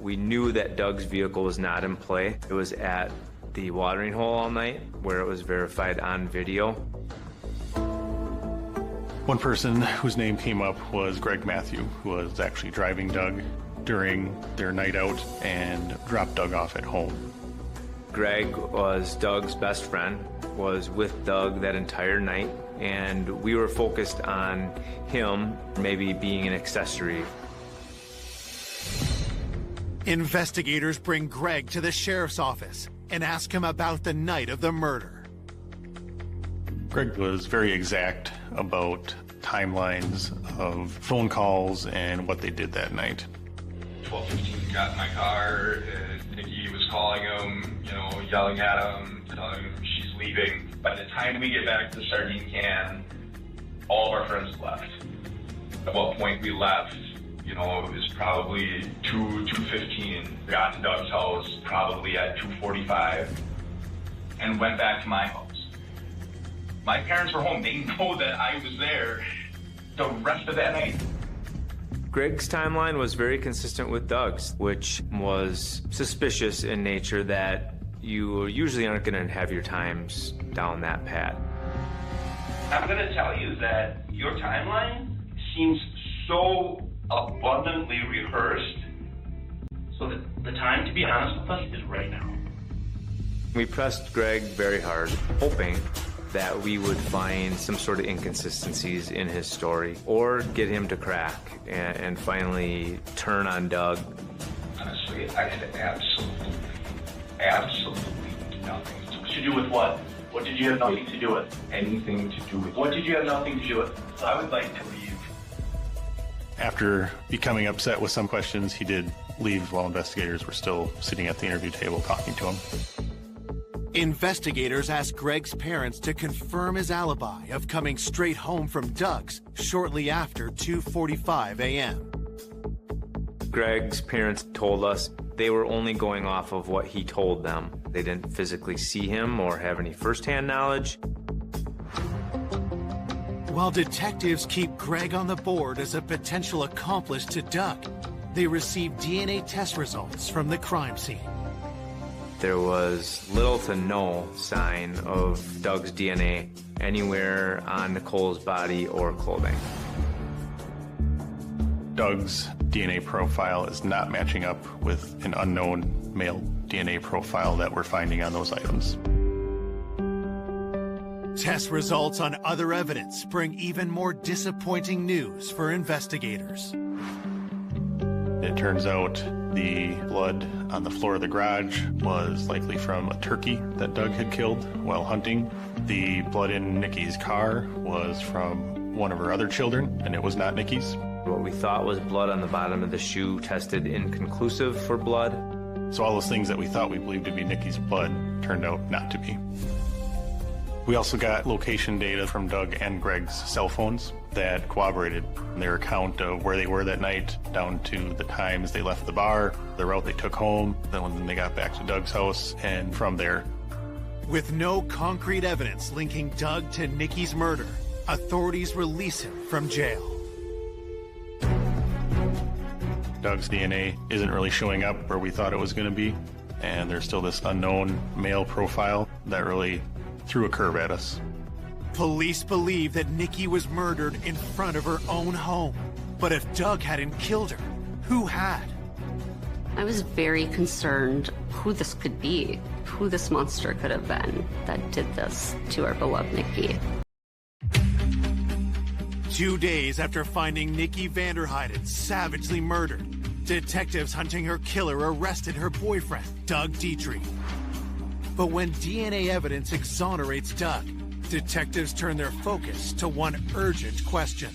We knew that Doug's vehicle was not in play. It was at the watering hole all night, where it was verified on video. One person whose name came up was Greg Matthew, who was actually driving Doug during their night out and dropped Doug off at home. Greg was Doug's best friend, was with Doug that entire night, and we were focused on him maybe being an accessory. Investigators bring Greg to the sheriff's office and ask him about the night of the murder. Greg was very exact about timelines of phone calls and what they did that night. 12:15, got in my car, Nikki was calling him, yelling at him, telling him she's leaving. By the time we get back to the sardine can, all of our friends left. At what point we left, it was probably 2:15. Got to Doug's house probably at 2:45 and went back to my house. My parents were home. They know that I was there the rest of that night. Greg's timeline was very consistent with Doug's, which was suspicious in nature that you usually aren't going to have your times down that pat. I'm going to tell you that your timeline seems so abundantly rehearsed, so that the time to be honest with us is right now. We pressed Greg very hard, hoping that we would find some sort of inconsistencies in his story or get him to crack and finally turn on Doug. Honestly, I had absolutely nothing to do with what? What did you have nothing to do with? Anything to do with. What did you have nothing to do with? So I would like to leave. After becoming upset with some questions, he did leave while investigators were still sitting at the interview table talking to him. Investigators asked Greg's parents to confirm his alibi of coming straight home from Doug's shortly after 2:45 a.m. Greg's parents told us they were only going off of what he told them. They didn't physically see him or have any firsthand knowledge. While detectives keep Greg on the board as a potential accomplice to Doug, they receive DNA test results from the crime scene. There was little to no sign of Doug's DNA anywhere on Nicole's body or clothing. Doug's DNA profile is not matching up with an unknown male DNA profile that we're finding on those items. Test results on other evidence bring even more disappointing news for investigators. It turns out the blood on the floor of the garage was likely from a turkey that Doug had killed while hunting. The blood in Nikki's car was from one of her other children, and it was not Nikki's. What we thought was blood on the bottom of the shoe tested inconclusive for blood. So all those things that we thought we believed to be Nikki's blood turned out not to be. We also got location data from Doug and Greg's cell phones that corroborated their account of where they were that night, down to the times they left the bar, the route they took home, then when they got back to Doug's house, and from there. With no concrete evidence linking Doug to Nikki's murder, authorities release him from jail. Doug's DNA isn't really showing up where we thought it was going to be, and there's still this unknown male profile that really threw a curve at us. Police believe that Nikki was murdered in front of her own home. But if Doug hadn't killed her, who had? I was very concerned who this could be, who this monster could have been that did this to our beloved Nikki. 2 days after finding Nikki Vanderheiden savagely murdered, detectives hunting her killer arrested her boyfriend, Doug Dietrich. But when DNA evidence exonerates Doug, detectives turn their focus to one urgent question.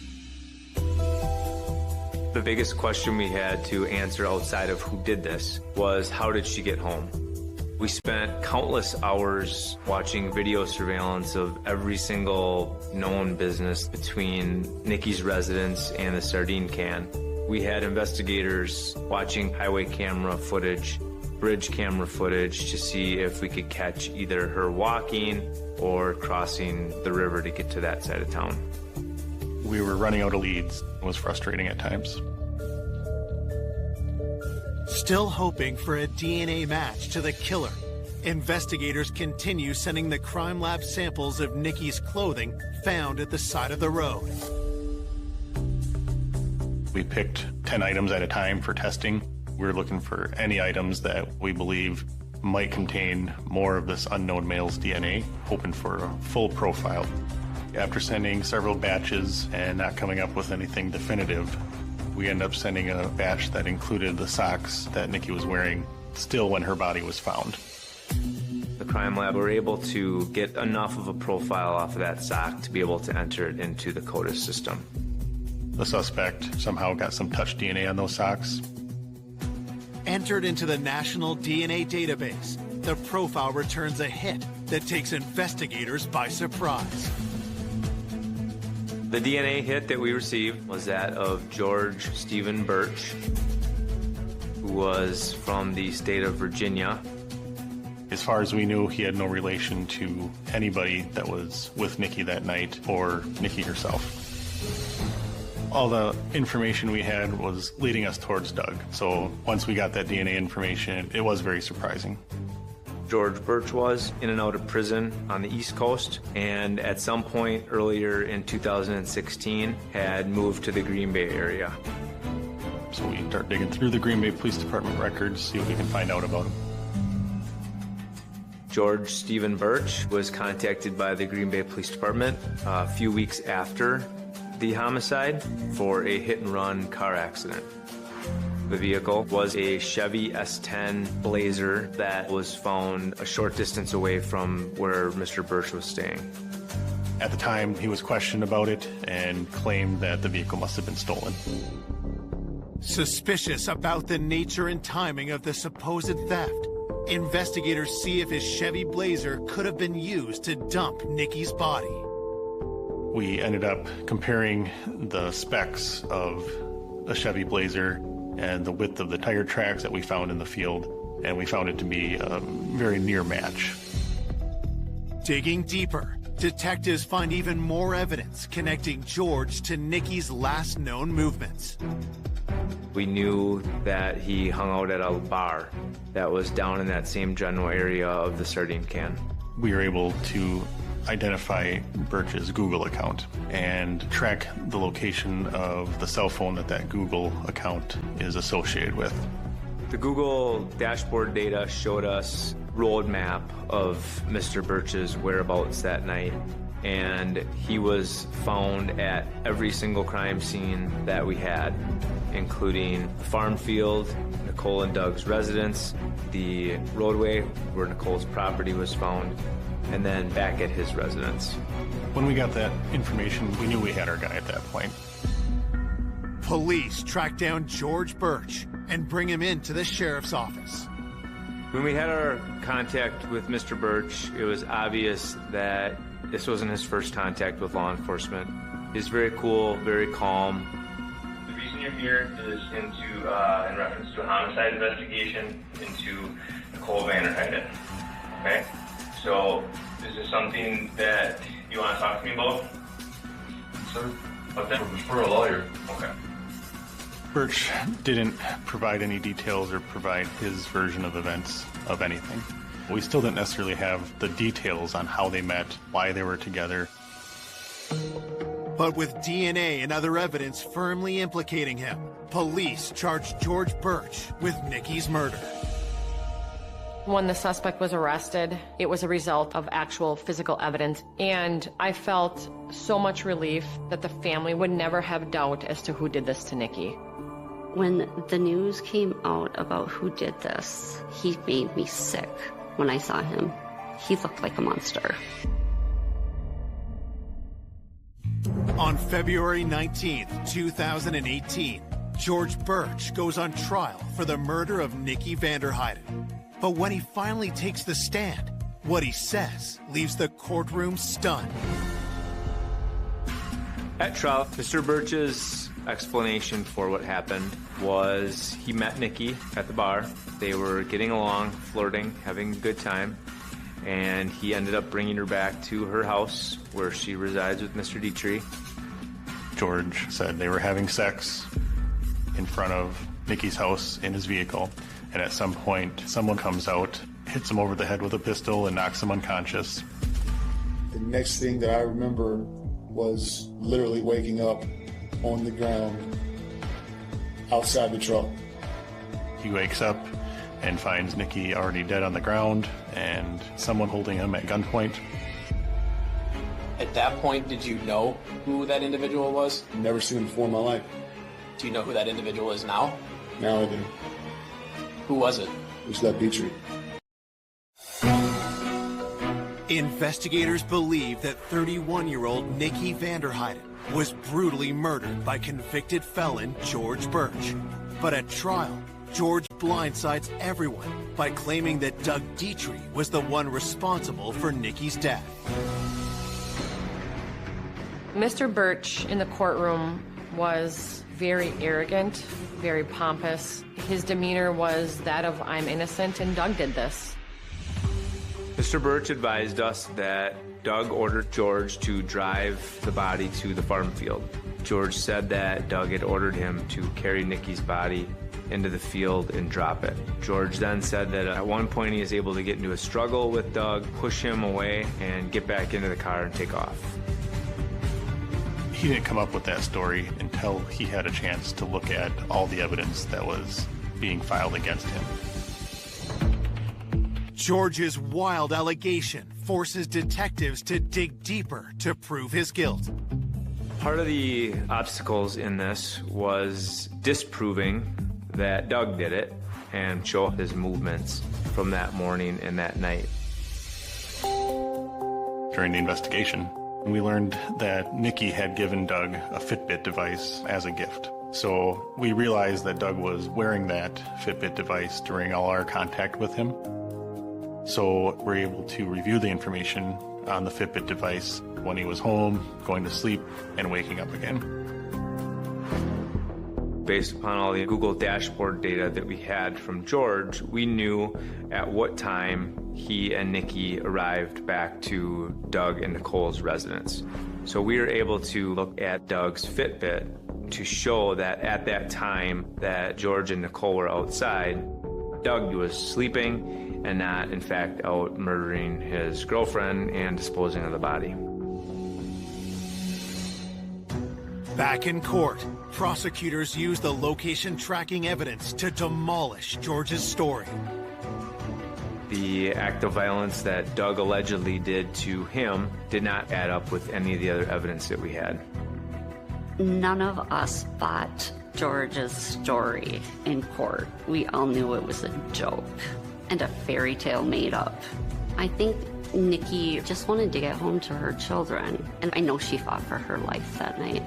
The biggest question we had to answer outside of who did this was, how did she get home? We spent countless hours watching video surveillance of every single known business between Nikki's residence and the sardine can. We had investigators watching highway camera footage, bridge camera footage to see if we could catch either her walking or crossing the river to get to that side of town. We were running out of leads. It was frustrating at times. Still hoping for a DNA match to the killer, investigators continue sending the crime lab samples of Nikki's clothing found at the side of the road. We picked 10 items at a time for testing. We were looking for any items that we believe might contain more of this unknown male's DNA, hoping for a full profile. After sending several batches and not coming up with anything definitive, we ended up sending a batch that included the socks that Nikki was wearing still when her body was found. The crime lab were able to get enough of a profile off of that sock to be able to enter it into the CODIS system. The suspect somehow got some touch DNA on those socks. Entered into the National DNA Database, the profile returns a hit that takes investigators by surprise. The DNA hit that we received was that of George Stephen Birch, who was from the state of Virginia. As far as we knew, he had no relation to anybody that was with Nikki that night or Nikki herself. All the information we had was leading us towards Doug. So once we got that DNA information, it was very surprising. George Birch was in and out of prison on the East Coast, and at some point earlier in 2016 had moved to the Green Bay area. So we start digging through the Green Bay Police Department records, see what we can find out about him. George Stephen Birch was contacted by the Green Bay Police Department a few weeks after the homicide for a hit-and-run car accident. The vehicle was a Chevy S10 Blazer that was found a short distance away from where Mr. Birch was staying. At the time, he was questioned about it and claimed that the vehicle must have been stolen. Suspicious about the nature and timing of the supposed theft, investigators see if his Chevy Blazer could have been used to dump Nikki's body. We ended up comparing the specs of a Chevy Blazer and the width of the tire tracks that we found in the field, and we found it to be a very near match. Digging deeper, detectives find even more evidence connecting George to Nikki's last known movements. We knew that he hung out at a bar that was down in that same general area of the sardine can. We were able to identify Birch's Google account and track the location of the cell phone that Google account is associated with. The Google dashboard data showed us roadmap of Mr. Birch's whereabouts that night, and he was found at every single crime scene that we had, including the farm field, Nicole and Doug's residence, the roadway where Nicole's property was found, and then back at his residence. When we got that information, we knew we had our guy at that point. Police track down George Birch and bring him into the sheriff's office. When we had our contact with Mr. Birch, it was obvious that This wasn't his first contact with law enforcement. He's very cool, very calm. The reason you're here is in reference to a homicide investigation into Nicole Vanderheiden. Okay? So, is this something that you want to talk to me about? Sir? What's that? For a lawyer. Okay. Birch didn't provide any details or provide his version of events of anything. We still didn't necessarily have the details on how they met, why they were together. But with DNA and other evidence firmly implicating him, police charged George Birch with Nikki's murder. When the suspect was arrested, it was a result of actual physical evidence, and I felt so much relief that the family would never have doubt as to who did this to Nikki. When the news came out about who did this, he made me sick when I saw him. He looked like a monster. On February 19th, 2018, George Birch goes on trial for the murder of Nikki Vanderheiden. But when he finally takes the stand, what he says leaves the courtroom stunned. At trial, Mr. Birch's explanation for what happened was he met Nikki at the bar. They were getting along, flirting, having a good time, and he ended up bringing her back to her house where she resides with Mr. Dietrich. George said they were having sex in front of Nikki's house in his vehicle, and at some point someone comes out, hits him over the head with a pistol, and knocks him unconscious. The next thing that I remember was literally waking up on the ground outside the truck. He wakes up and finds Nikki already dead on the ground and someone holding him at gunpoint. At that point, did you know who that individual was? Never seen him before in my life. Do you know who that individual is now? Now I do. Who was it? It was that Dietrich. Investigators believe that 31-year-old Nikki Vanderheiden was brutally murdered by convicted felon George Birch. But at trial, George blindsides everyone by claiming that Doug Dietrich was the one responsible for Nikki's death. Mr. Birch in the courtroom was very arrogant, very pompous. His demeanor was that of, I'm innocent and Doug did this. Mr. Birch advised us that Doug ordered George to drive the body to the farm field. George said that Doug had ordered him to carry Nikki's body into the field and drop it. George then said that at one point he was able to get into a struggle with Doug, push him away, and get back into the car and take off. He didn't come up with that story until he had a chance to look at all the evidence that was being filed against him. George's wild allegation forces detectives to dig deeper to prove his guilt. Part of the obstacles in this was disproving that Doug did it and show his movements from that morning and that night. During the investigation, we learned that Nikki had given Doug a Fitbit device as a gift. So we realized that Doug was wearing that Fitbit device during all our contact with him. So we're able to review the information on the Fitbit device when he was home, going to sleep, and waking up again. Based upon all the Google dashboard data that we had from George, we knew at what time he and Nikki arrived back to Doug and Nicole's residence. So we were able to look at Doug's Fitbit to show that at that time that George and Nicole were outside, Doug was sleeping and not, in fact, out murdering his girlfriend and disposing of the body. Back in court, prosecutors used the location tracking evidence to demolish George's story. The act of violence that Doug allegedly did to him did not add up with any of the other evidence that we had. None of us bought George's story in court. We all knew it was a joke and a fairy tale made up. I think Nikki just wanted to get home to her children, and I know she fought for her life that night.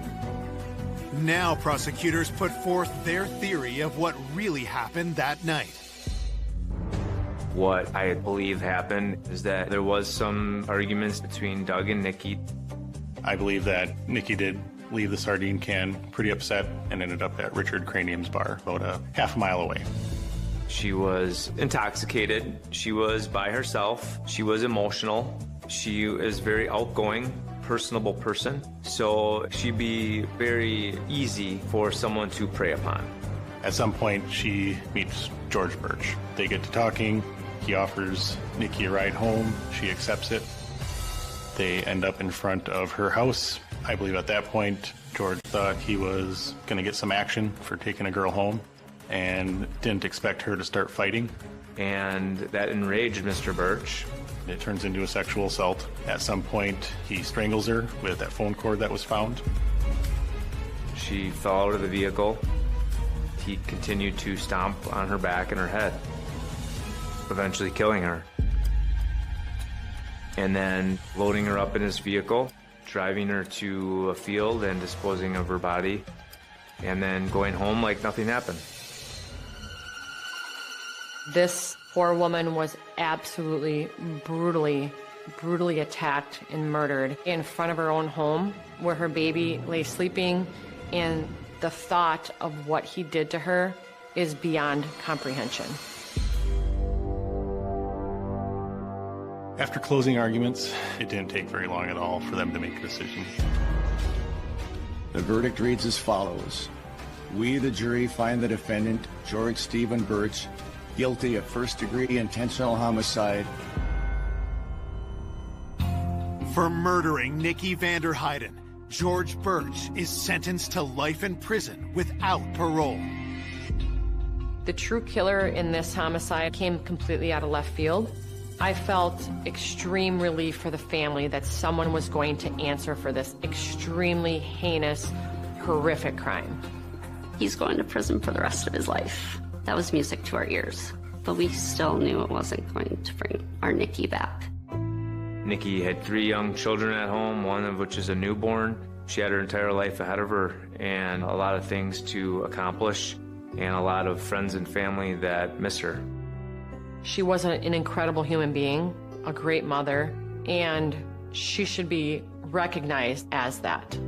Now prosecutors put forth their theory of what really happened that night. What I believe happened is that there was some arguments between Doug and Nikki. I believe that Nikki did leave the sardine can pretty upset and ended up at Richard Cranium's bar, about a half a mile away. She was intoxicated. She was by herself. She was emotional. She is very outgoing, personable person. So she'd be very easy for someone to prey upon. At some point, she meets George Birch. They get to talking. He offers Nikki a ride home. She accepts it. They end up in front of her house. I believe at that point, George thought he was going to get some action for taking a girl home and didn't expect her to start fighting. And that enraged Mr. Birch. It turns into a sexual assault. At some point, he strangles her with that phone cord that was found. She fell out of the vehicle. He continued to stomp on her back and her head, eventually killing her. And then loading her up in his vehicle, driving her to a field and disposing of her body, and then going home like nothing happened. This poor woman was absolutely brutally attacked and murdered in front of her own home where her baby lay sleeping, and the thought of what he did to her is beyond comprehension. After closing arguments, it didn't take very long at all for them to make a decision. The verdict reads as follows. We, the jury, find the defendant, George Stephen Birch, guilty of first-degree intentional homicide. For murdering Nikki Vander Heiden, George Birch is sentenced to life in prison without parole. The true killer in this homicide came completely out of left field. I felt extreme relief for the family that someone was going to answer for this extremely heinous, horrific crime. He's going to prison for the rest of his life. That was music to our ears, but we still knew it wasn't going to bring our Nikki back. Nikki had 3 young children at home, one of which is a newborn. She had her entire life ahead of her and a lot of things to accomplish and a lot of friends and family that miss her. She was an incredible human being, a great mother, and she should be recognized as that.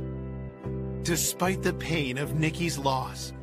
Despite the pain of Nikki's loss,